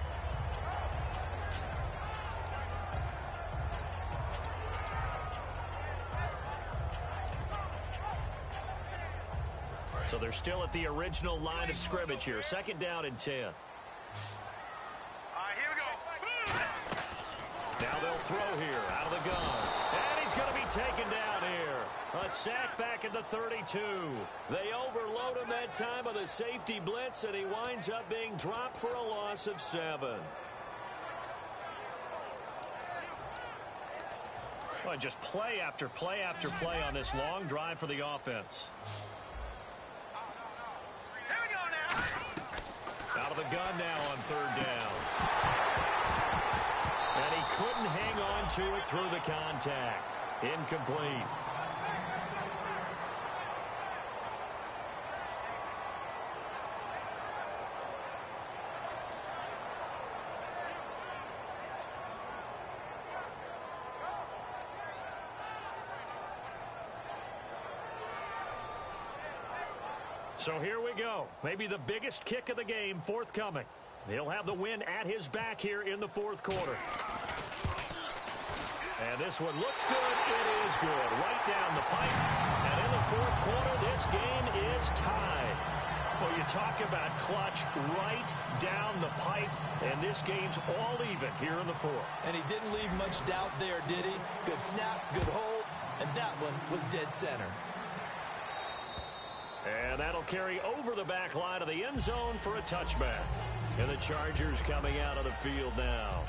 B: So they're still at the original line of scrimmage here. Second down and 10.
C: All right, here we go.
B: Now they'll throw here out of the gun. And he's going to be taken down here. A sack back at the 32. They overload him that time with a safety blitz, and he winds up being dropped for a loss of 7. Well, just play after play after play on this long drive for the offense.
C: Here we go now.
B: Out of the gun now on third down. And he couldn't hang on to it through the contact. Incomplete. So here we go. Maybe the biggest kick of the game forthcoming. He'll have the win at his back here in the fourth quarter. And this one looks good. It is good. Right down the pipe. And in the fourth quarter, this game is tied. Well, you talk about clutch right down the pipe. And this game's all even here in the fourth.
D: And he didn't leave much doubt there, did he? Good snap, good hold. And that one was dead center.
B: And that'll carry over the back line of the end zone for a touchback. And the Chargers coming out of the field now.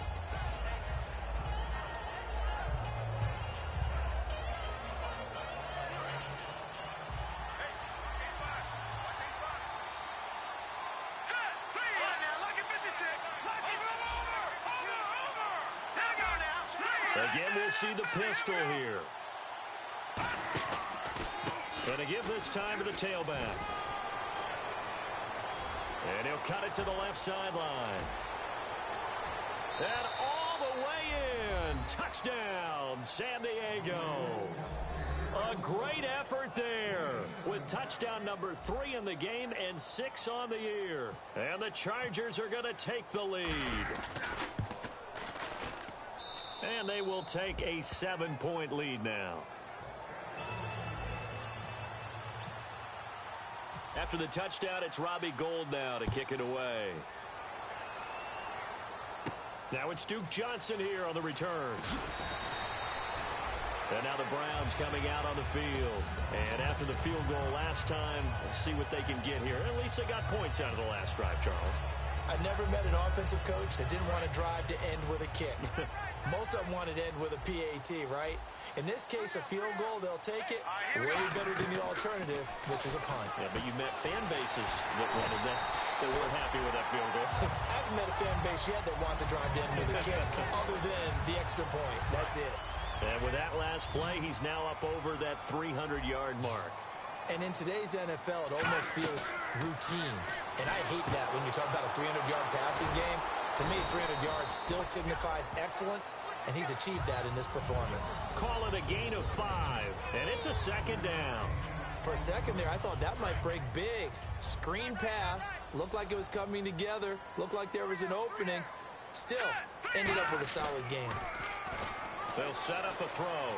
B: Again, we'll see the pistol here. And to give this time to the tailback. And he'll cut it to the left sideline. And all the way in. Touchdown, San Diego. A great effort there with touchdown number 3 in the game and 6 on the year. And the Chargers are going to take the lead. And they will take a 7-point lead now. After the touchdown, it's Robbie Gould now to kick it away. Now it's Duke Johnson here on the return. And now the Browns coming out on the field. And after the field goal last time, let's see what they can get here. At least they got points out of the last drive, Charles.
D: I never met an offensive coach that didn't want to drive to end with a kick. Most of them wanted to end with a PAT, right? In this case, a field goal, they'll take it way better than the alternative, which is a punt.
B: Yeah, but you met fan bases that wanted that, that weren't happy with that field goal.
D: I haven't met a fan base yet that wants to drive to end with a kick other than the extra point. That's it.
B: And with that last play, he's now up over that 300-yard mark.
D: And in today's NFL, it almost feels routine. And I hate that when you talk about a 300-yard passing game. To me, 300 yards still signifies excellence, and he's achieved that in this performance.
B: Call it a gain of 5, and it's a second down.
D: For a second there, I thought that might break big. Screen pass, looked like it was coming together, looked like there was an opening. Still, ended up with a solid game.
B: They'll set up a throw.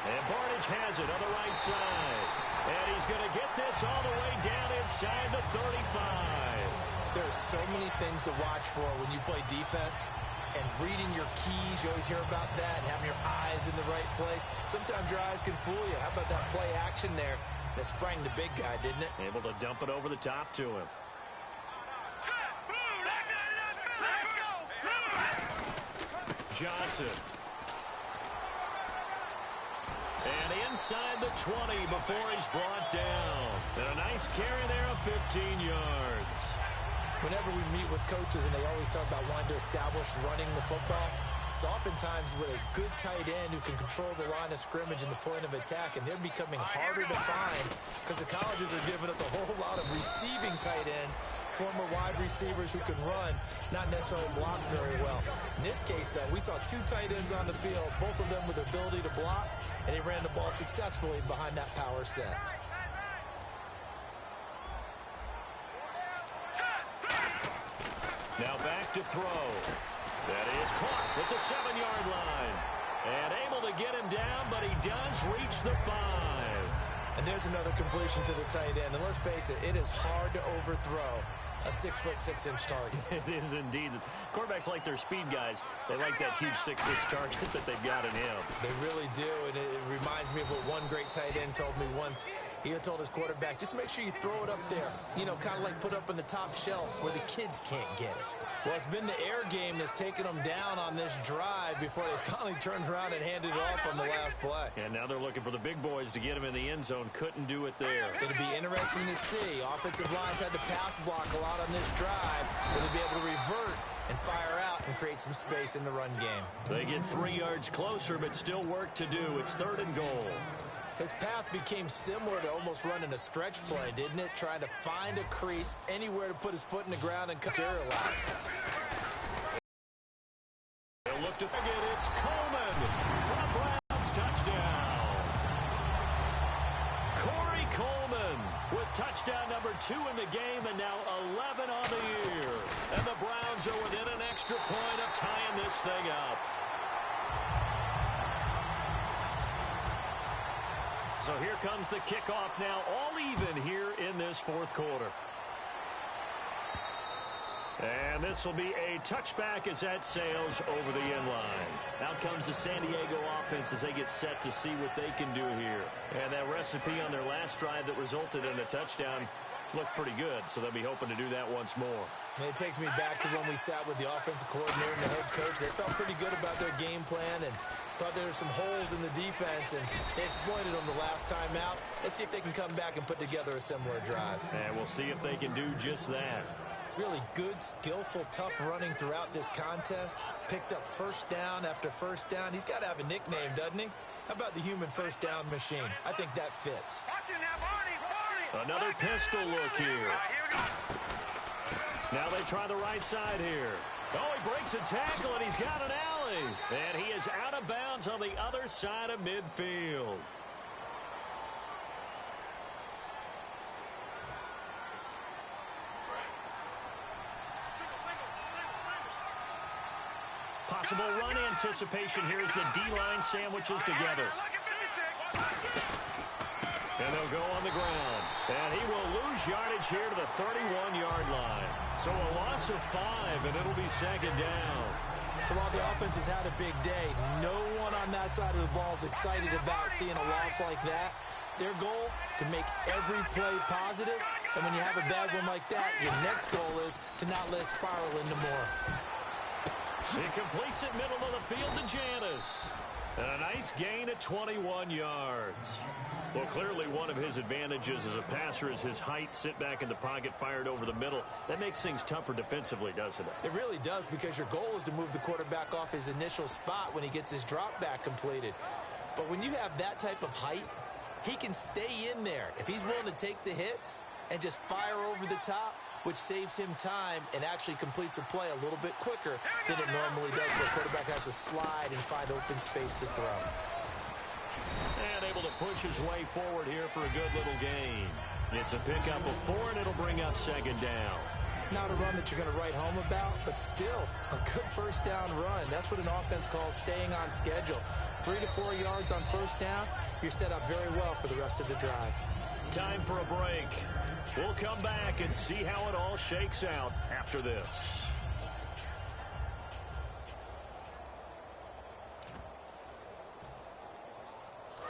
B: And Barnage has it on the right side. And he's going to get this all the way down inside the 35.
D: There's so many things to watch for when you play defense. And reading your keys, you always hear about that, and having your eyes in the right place. Sometimes your eyes can fool you. How about that play action there? That sprang the big guy, didn't it?
B: Able to dump it over the top to him. Johnson. And inside the 20 before he's brought down. And a nice carry there of 15 yards.
D: Whenever we meet with coaches and they always talk about wanting to establish running the football, it's oftentimes with a good tight end who can control the line of scrimmage and the point of attack, and they're becoming harder to find because the colleges are giving us a whole lot of receiving tight ends, former wide receivers who can run, not necessarily block very well. In this case, though, we saw 2 tight ends on the field, both of them with the ability to block, and they ran the ball successfully behind that power set.
B: Now back to throw. That is caught at the 7-yard line. And able to get him down, but he does reach the 5.
D: And there's another completion to the tight end. And let's face it, it is hard to overthrow a 6'6" target.
B: It is indeed. Quarterbacks like their speed guys. They like that huge 6'6" target that they've got in him.
D: They really do, and it reminds me of what one great tight end told me once. He had told his quarterback, just make sure you throw it up there. You know, kind of like put up on the top shelf where the kids can't get it. Well, it's been the air game that's taken them down on this drive before they finally turned around and handed it off on the last play.
B: And now they're looking for the big boys to get him in the end zone. Couldn't do it there.
D: It'll be interesting to see. Offensive lines had to pass block a lot on this drive. Will they be able to revert and fire out and create some space in the run game?
B: They get 3 yards closer, but still work to do. It's 3rd and goal.
D: His path became similar to almost running a stretch play, didn't it? Trying to find a crease, anywhere to put his foot in the ground and materialize.
B: They'll look to forget. It's Coleman for the Browns touchdown. Corey Coleman with touchdown number 2 in the game and now 11 on the year. And the Browns are within an extra point of tying this thing up. So here comes the kickoff now, all even here in this 4th quarter. And this will be a touchback as that sails over the end line. Out comes the San Diego offense as they get set to see what they can do here. And that recipe on their last drive that resulted in a touchdown looked pretty good, so they'll be hoping to do that once more.
D: And it takes me back to when we sat with the offensive coordinator and the head coach. They felt pretty good about their game plan and thought there were some holes in the defense, and they exploited them the last time out. Let's see if they can come back and put together a similar drive.
B: And we'll see if they can do just that.
D: Really good, skillful, tough running throughout this contest. Picked up first down after first down. He's got to have a nickname, doesn't he? How about the human first down machine? I think that fits.
B: Another pistol look here. Now they try the right side here. Oh, he breaks a tackle, and he's got an alley. And he is out of bounds on the other side of midfield. Possible run anticipation here as the D-line sandwiches together. And they'll go on the ground. And he will lose yardage here to the 31-yard line. So a loss of 5, and it'll be 2nd down.
D: So while the offense has had a big day, no one on that side of the ball is excited about seeing a loss like that. Their goal, to make every play positive And when you have a bad one like that, your next goal is to not let it spiral into more.
B: He completes it middle of the field to Janis. And a nice gain at 21 yards. Well, clearly one of his advantages as a passer is his height. Sit back in the pocket, fired over the middle. That makes things tougher defensively, doesn't it?
D: It really does, because your goal is to move the quarterback off his initial spot when he gets his drop back completed. But when you have that type of height, he can stay in there. If he's willing to take the hits and just fire over the top, which saves him time and actually completes a play a little bit quicker than it normally does, where a quarterback has to slide and find open space to throw.
B: And able to push his way forward here for a good little gain. It's a pickup of 4, and it'll bring up second down.
D: Not a run that you're going to write home about, but still a good first down run. That's what an offense calls staying on schedule. 3 to 4 yards on first down, you're set up very well for the rest of the drive.
B: Time for a break. We'll come back and see how it all shakes out after this.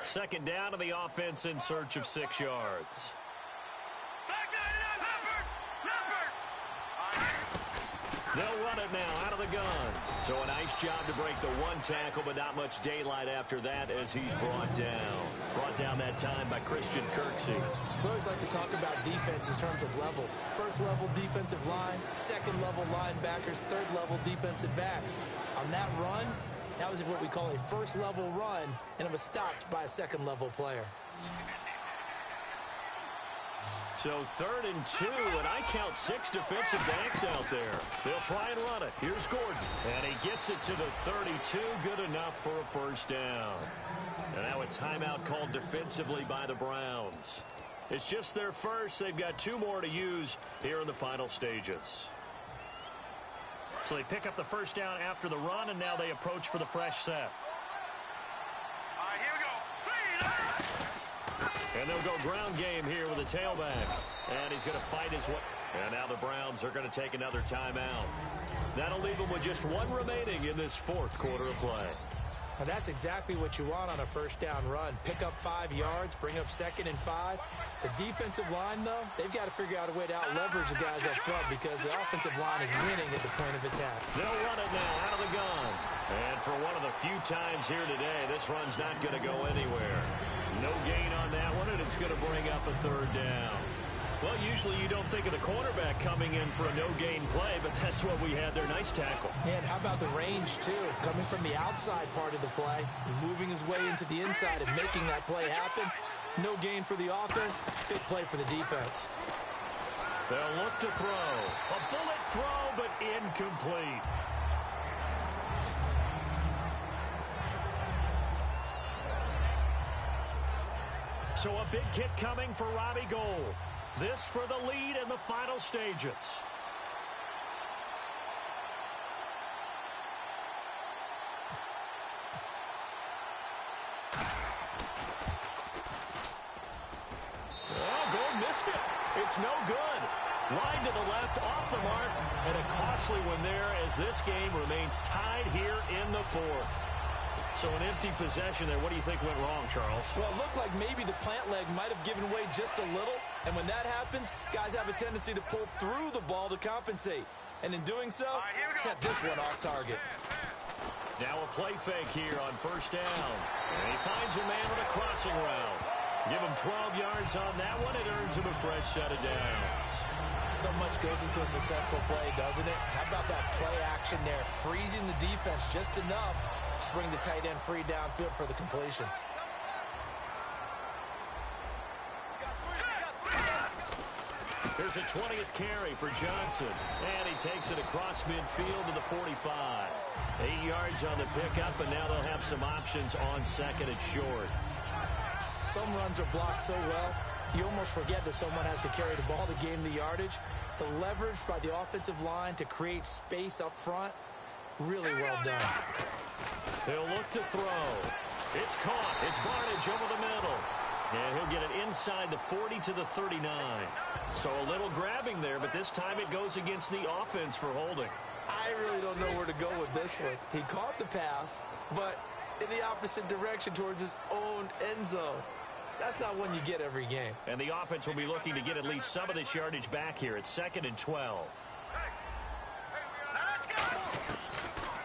B: Second down to the offense in search of 6 yards. They'll run it now out of the gun. So a nice job to break the one tackle, but not much daylight after that as he's brought down. Brought down that time by Christian Kirksey.
D: We always like to talk about defense in terms of levels. First level defensive line, second level linebackers, third level defensive backs. On that run, that was what we call a first level run, and it was stopped by a second level player.
B: So 3rd and 2, and I count 6 defensive backs out there. They'll try and run it. Here's Gordon, and he gets it to the 32. Good enough for a first down. And now a timeout called defensively by the Browns. It's just their first. They've got 2 more to use here in the final stages. So they pick up the first down after the run, and now they approach for the fresh set.
C: All right, here we go.
B: And they'll go ground game here with a tailback. And he's going to fight his way. And now the Browns are going to take another timeout. That'll leave them with just 1 remaining in this 4th quarter of play.
D: And that's exactly what you want on a first down run. Pick up 5 yards, bring up 2nd and 5. The defensive line, though, they've got to figure out a way to out-leverage the guys up front, because the offensive line is winning at the point of attack.
B: They'll run it now out of the gun. And for one of the few times here today, this run's not going to go anywhere. No gain on that one, and it's going to bring up a 3rd down. Well, usually you don't think of the cornerback coming in for a no-gain play, but that's what we had there. Nice tackle.
D: And how about the range, too? Coming from the outside part of the play, moving his way into the inside and making that play happen. No gain for the offense, big play for the defense.
B: They'll look to throw. A bullet throw, but incomplete. So a big kick coming for Robbie Gould. This for the lead in the final stages. Oh, Gould missed it. It's no good. Line to the left, off the mark, and a costly one there as this game remains tied here in the 4th. So an empty possession there. What do you think went wrong, Charles?
D: Well, it looked like maybe the plant leg might have given way just a little. And when that happens, guys have a tendency to pull through the ball to compensate. And in doing so, sent this one off target.
B: Now a play fake here on first down. And he finds a man with a crossing route. Give him 12 yards on that one. It earns him a fresh set of downs.
D: So much goes into a successful play, doesn't it? How about that play action there? Freezing the defense just enough to bring the tight end free downfield for the completion.
B: Here's a 20th carry for Johnson. And he takes it across midfield to the 45. 8 yards on the pickup, and now they'll have some options on 2nd and short.
D: Some runs are blocked so well, you almost forget that someone has to carry the ball to gain the yardage. The leverage by the offensive line to create space up front, really well done.
B: He'll look to throw. It's caught. It's Barnage over the middle. And he'll get it inside the 40 to the 39. So a little grabbing there, but this time it goes against the offense for holding.
D: I really don't know where to go with this one. He caught the pass, but in the opposite direction towards his own end zone. That's not one you get every game.
B: And the offense will be looking to get at least some of this yardage back here. It's 2nd and 12.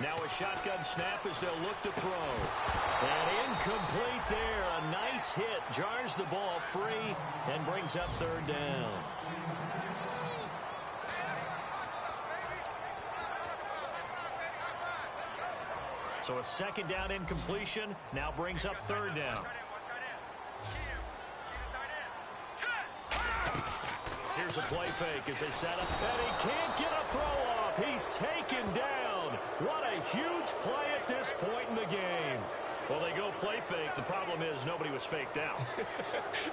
B: Now a shotgun snap as they'll look to throw. And incomplete there. A nice hit. Jars the ball free and brings up 3rd down. So a 2nd down incompletion now brings up 3rd down. Here's a play fake as they set up. And he can't get a throw off. He's taken down. What a huge play at this point in the game. Well, they go play fake. The problem is nobody was faked out.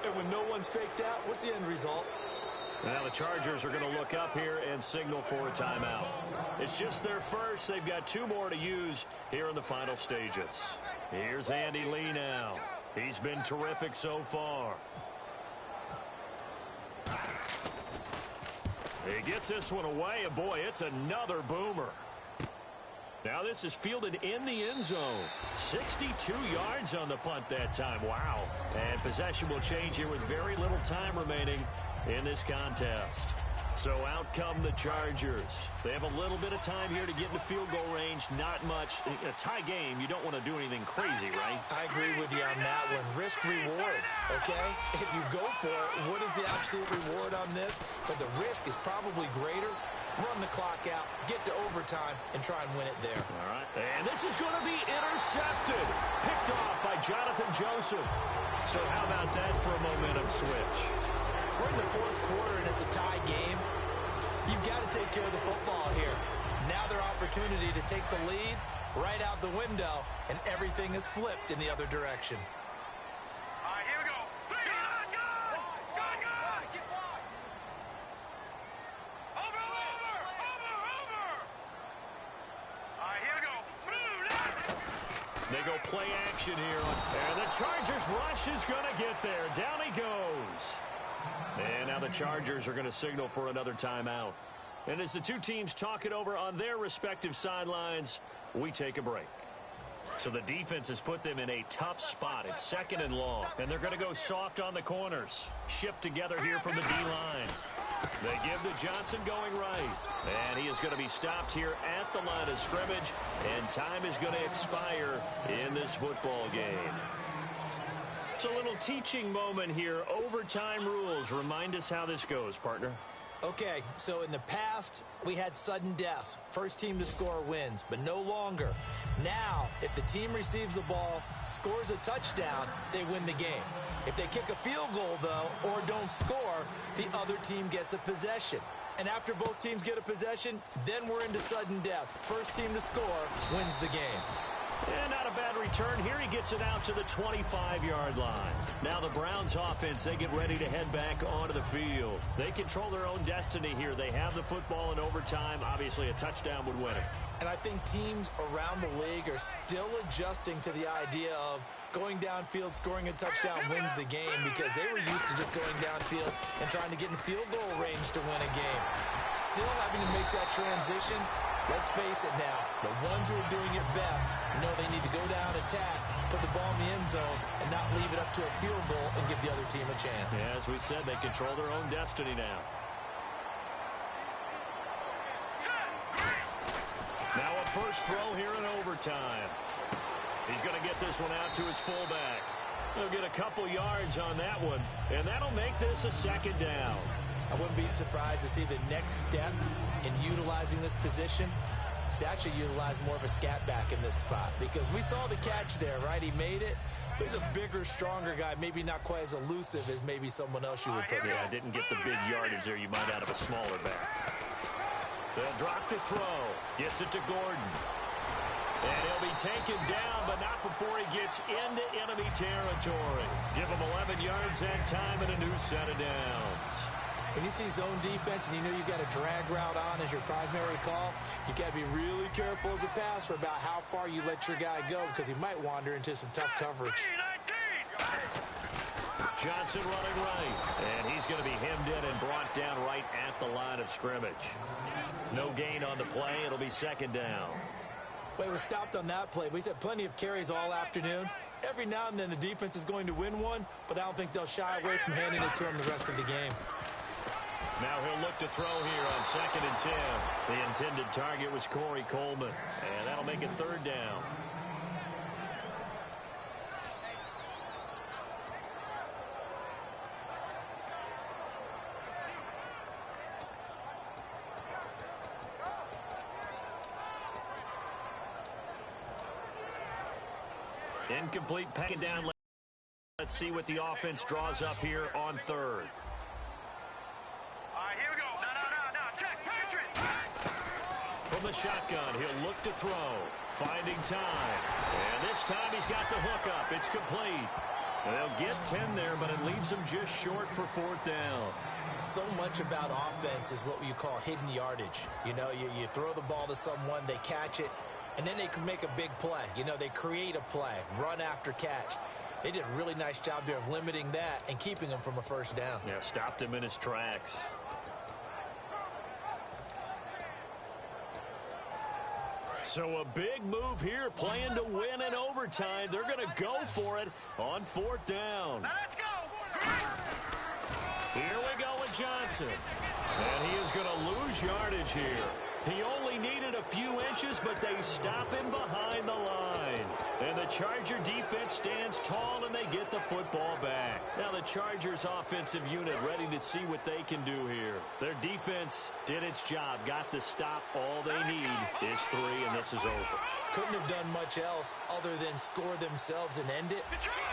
D: And when no one's faked out, what's the end result?
B: Now the Chargers are going to look up here and signal for a timeout. It's just their first. They've got 2 more to use here in the final stages. Here's Andy Lee now. He's been terrific so far. He gets this one away, and boy, it's another boomer. Now this is fielded in the end zone. 62 yards on the punt that time. Wow. And possession will change here with very little time remaining in this contest. So out come the Chargers. They have a little bit of time here to get into field goal range. Not much. A tie game, you don't want to do anything crazy, right?
D: I agree with you on that one. Risk reward, okay? If you go for it, what is the absolute reward on this? But the risk is probably greater. Run the clock out, get to overtime, and try and win it there.
B: All right. And this is going to be intercepted. Picked off by Jonathan Joseph. So how about that for a momentum switch?
D: We're in the 4th quarter, and it's a tie game. You've got to take care of the football here. Now their opportunity to take the lead right out the window, and everything is flipped in the other direction.
C: All right, here we go. Go! Get wide! Over! All right, here we go.
B: They go play action here. And the Chargers rush is going to get there. Down he goes. And now the Chargers are going to signal for another timeout. And as the 2 teams talk it over on their respective sidelines, we take a break. So the defense has put them in a tough spot. It's 2nd and long. And they're going to go soft on the corners. Shift together here from the D-line. They give to Johnson going right. And he is going to be stopped here at the line of scrimmage. And time is going to expire in this football game. It's a little teaching moment here. Overtime rules. Remind us how this goes, partner.
D: Okay, so in the past, we had sudden death. First team to score wins, but no longer. Now, if the team receives the ball, scores a touchdown, they win the game. If they kick a field goal, though, or don't score, the other team gets a possession. And after both teams get a possession, then we're into sudden death. First team to score wins the game.
B: And not a bad return. Here he gets it out to the 25-yard line. Now the Browns offense, they get ready to head back onto the field. They control their own destiny here. They have the football in overtime. Obviously, a touchdown would win it.
D: And I think teams around the league are still adjusting to the idea of going downfield, scoring a touchdown wins the game, because they were used to just going downfield and trying to get in field goal range to win a game. Still having to make that transition. Let's face it now, the ones who are doing it best know they need to go down, attack, put the ball in the end zone, and not leave it up to a field goal and give the other team a chance.
B: Yeah, as we said, they control their own destiny now. Now a first throw here in overtime. He's going to get this one out to his fullback. He'll get a couple yards on that one, and that'll make this a 2nd down.
D: I wouldn't be surprised to see the next step in utilizing this position is to actually utilize more of a scat back in this spot, because we saw the catch there, right? He made it. He's a bigger, stronger guy, maybe not quite as elusive as maybe someone else you would put in.
B: Yeah, didn't get the big yardage there you might out of a smaller back. They'll drop the throw. Gets it to Gordon. And he'll be taken down, but not before he gets into enemy territory. Give him 11 yards that time and a new set of downs.
D: When you see zone defense and you know you've got a drag route on as your primary call, you've got to be really careful as a passer about how far you let your guy go, because he might wander into some tough coverage.
B: Johnson running right, and he's going to be hemmed in and brought down right at the line of scrimmage. No gain on the play. It'll be 2nd down.
D: Well, he was stopped on that play, but he's had plenty of carries all afternoon. Every now and then the defense is going to win one, but I don't think they'll shy away from handing it to him the rest of the game.
B: Now he'll look to throw here on 2nd and 10. The intended target was Corey Coleman, and that'll make it 3rd down. Incomplete, pack it down. Let's see what the offense draws up here on 3rd.
C: Here we go. No. Check. Patriot.
B: From the shotgun, he'll look to throw. Finding time. And this time he's got the hook up. It's complete. And they'll get 10 there, but it leaves them just short for 4th down.
D: So much about offense is what you call hidden yardage. You know, you throw the ball to someone, they catch it, and then they can make a big play. You know, they create a play, run after catch. They did a really nice job there of limiting that and keeping him from a 1st down.
B: Yeah, stopped him in his tracks. So a big move here, playing to win in overtime. They're going to go for it on 4th down.
C: Let's go.
B: Here we go with Johnson. And he is going to lose yardage here. He only needed a few inches, but they stop him behind the line. And the Charger defense stands tall, and they get the football back. Now the Chargers offensive unit ready to see what they can do here. Their defense did its job, got the stop. All they need is 3, and this is over.
D: Couldn't have done much else other than score themselves and end it.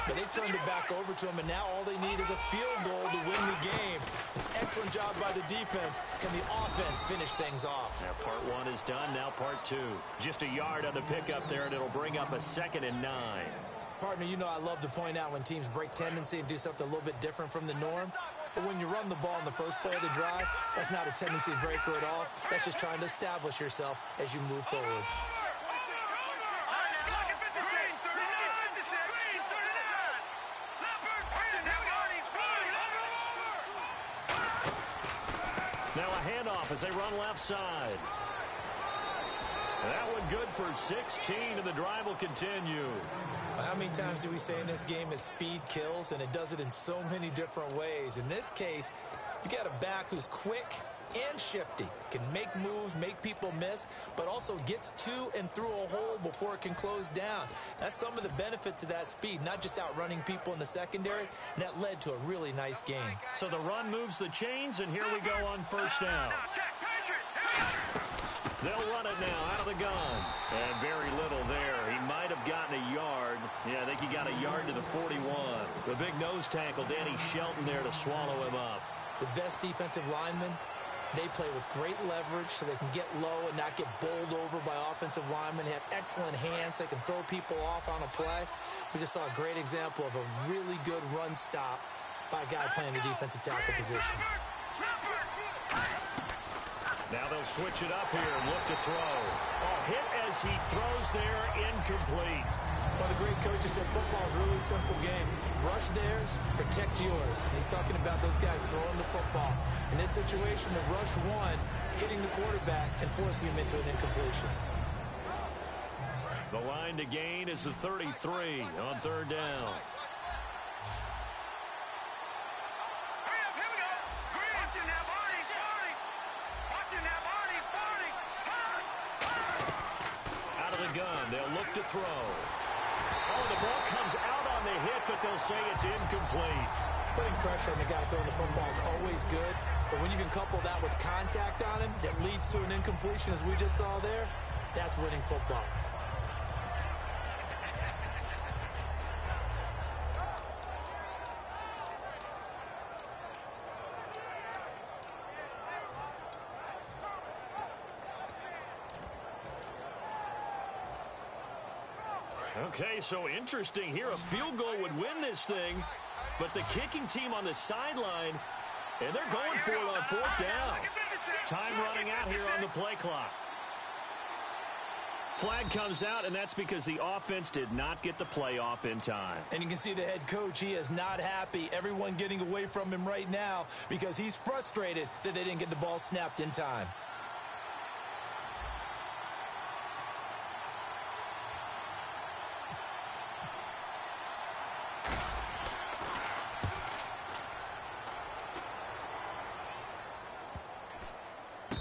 D: But they turned it back over to him, and now all they need is a field goal to win the game. An excellent job by the defense. Can the offense finish things off?
B: Now part 1 is done, now part 2. Just a yard on the pickup there, and it'll bring up a 2nd and 9.
D: Partner, you know I love to point out when teams break tendency and do something a little bit different from the norm. But when you run the ball in the first play of the drive, that's not a tendency breaker at all. That's just trying to establish yourself as you move forward.
B: Now a handoff as they run left side. That one good for 16, and the drive will continue.
D: How many times do we say in this game is speed kills, and it does it in so many different ways. In this case, you got a back who's quick and shifty, can make moves, make people miss, but also gets to and through a hole before it can close down. That's some of the benefits of that speed, not just outrunning people in the secondary, and that led to a really nice game.
B: So the run moves the chains, and here we go on 1st down. They'll run it now out of the gun. And very little there. He might have gotten a yard. Yeah, I think he got a yard to the 41. The big nose tackle, Danny Shelton, there to swallow him up.
D: The best defensive linemen, they play with great leverage so they can get low and not get bowled over by offensive linemen. They have excellent hands. They can throw people off on a play. We just saw a great example of a really good run stop by a guy playing the defensive tackle position.
B: Now they'll switch it up here and look to throw. Oh, hit as he throws there, incomplete.
D: Well, the great coach said football is a really simple game. Rush theirs, protect yours. And he's talking about those guys throwing the football. In this situation, the rush one, hitting the quarterback and forcing him into an incompletion.
B: The line to gain is the 33 on 3rd down. Gun. They'll look to throw. Oh, the ball comes out on the hit, but they'll say it's incomplete.
D: Putting pressure on the guy throwing the football is always good, but when you can couple that with contact on him that leads to an incompletion, as we just saw there, that's winning football.
B: Okay, so interesting here. A field goal would win this thing, but the kicking team on the sideline, and they're going for it on 4th down. Time running out here on the play clock. Flag comes out, and that's because the offense did not get the play off in time.
D: And you can see the head coach, he is not happy. Everyone getting away from him right now because he's frustrated that they didn't get the ball snapped in time.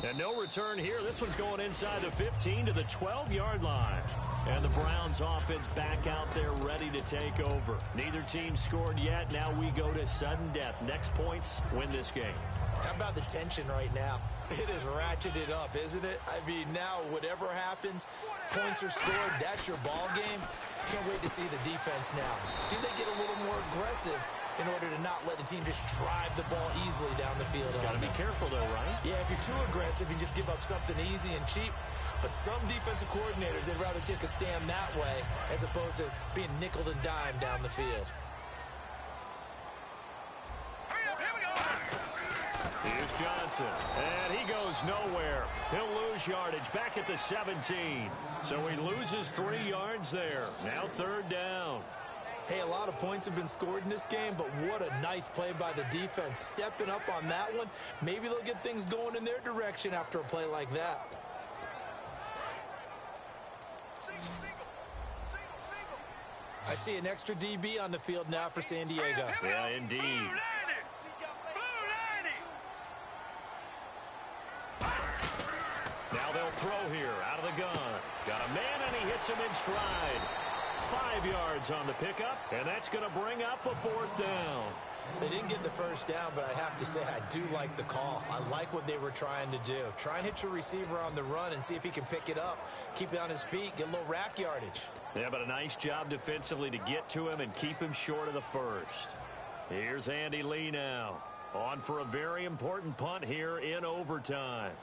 B: And no return here. This one's going inside the 15 to the 12-yard line. And the Browns offense back out there ready to take over. Neither team scored yet. Now we go to sudden death. Next points win this game.
D: How about the tension right now? It is ratcheted up, isn't it? I mean, now whatever happens, points are scored. That's your ball game. Can't wait to see the defense now. Do they get a little more aggressive in order to not let the team just drive the ball easily down the field?
B: Got to be careful, though, right?
D: Yeah, if you're too aggressive, you just give up something easy and cheap. But some defensive coordinators, they'd rather take a stand that way as opposed to being nickel and dime down the field.
B: Here's Johnson, and he goes nowhere. He'll lose yardage back at the 17. So he loses 3 yards there. Now 3rd down.
D: Hey, a lot of points have been scored in this game, but what a nice play by the defense. Stepping up on that one, maybe they'll get things going in their direction after a play like that. I see an extra DB on the field now for San Diego.
B: Yeah, indeed. Now they'll throw here out of the gun. Got a man, and he hits him in stride. 5 yards on the pickup, and that's going to bring up a 4th down.
D: They didn't get the 1st down, but I have to say I do like the call. I like what they were trying to do. Try and hit your receiver on the run and see if he can pick it up. Keep it on his feet, get a little rack yardage.
B: Yeah, but a nice job defensively to get to him and keep him short of the 1st. Here's Andy Lee now. On for a very important punt here in overtime.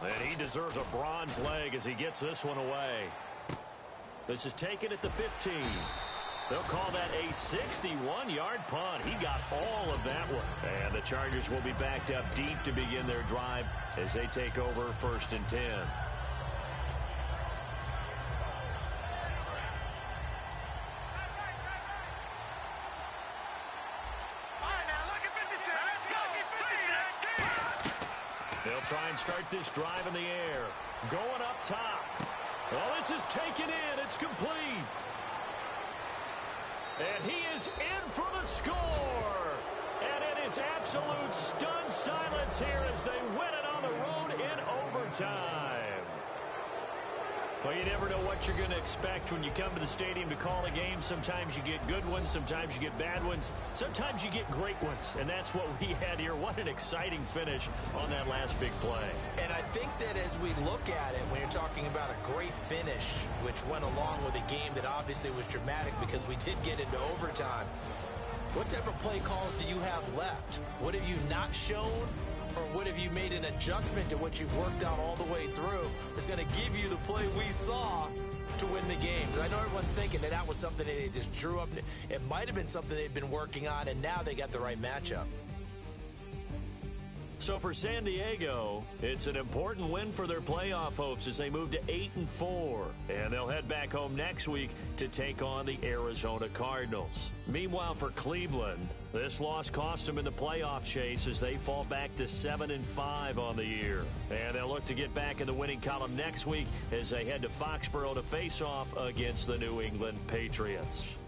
B: And he deserves a bronze leg as he gets this one away. This is taken at the 15. They'll call that a 61-yard punt. He got all of that one. And the Chargers will be backed up deep to begin their drive as they take over 1st and 10. They'll try and start this drive in the air. Going up top. Well, this is taken in. It's complete. And he is in for the score. And it is absolute stunned silence here as they win it on the road in overtime. Well, you never know what you're going to expect when you come to the stadium to call a game. Sometimes you get good ones. Sometimes you get bad ones. Sometimes you get great ones. And that's what we had here. What an exciting finish on that last big play.
D: And I think that as we look at it, when you're talking about a great finish, which went along with a game that obviously was dramatic because we did get into overtime, what type of play calls do you have left? What have you not shown? Or what have you made an adjustment to what you've worked on all the way through that's going to give you the play we saw to win the game? Because I know everyone's thinking that that was something that they just drew up. It might have been something they'd been working on, and now they got the right matchup.
B: So for San Diego, it's an important win for their playoff hopes as they move to 8-4. And they'll head back home next week to take on the Arizona Cardinals. Meanwhile, for Cleveland, this loss cost them in the playoff chase as they fall back to 7-5 on the year. And they'll look to get back in the winning column next week as they head to Foxborough to face off against the New England Patriots.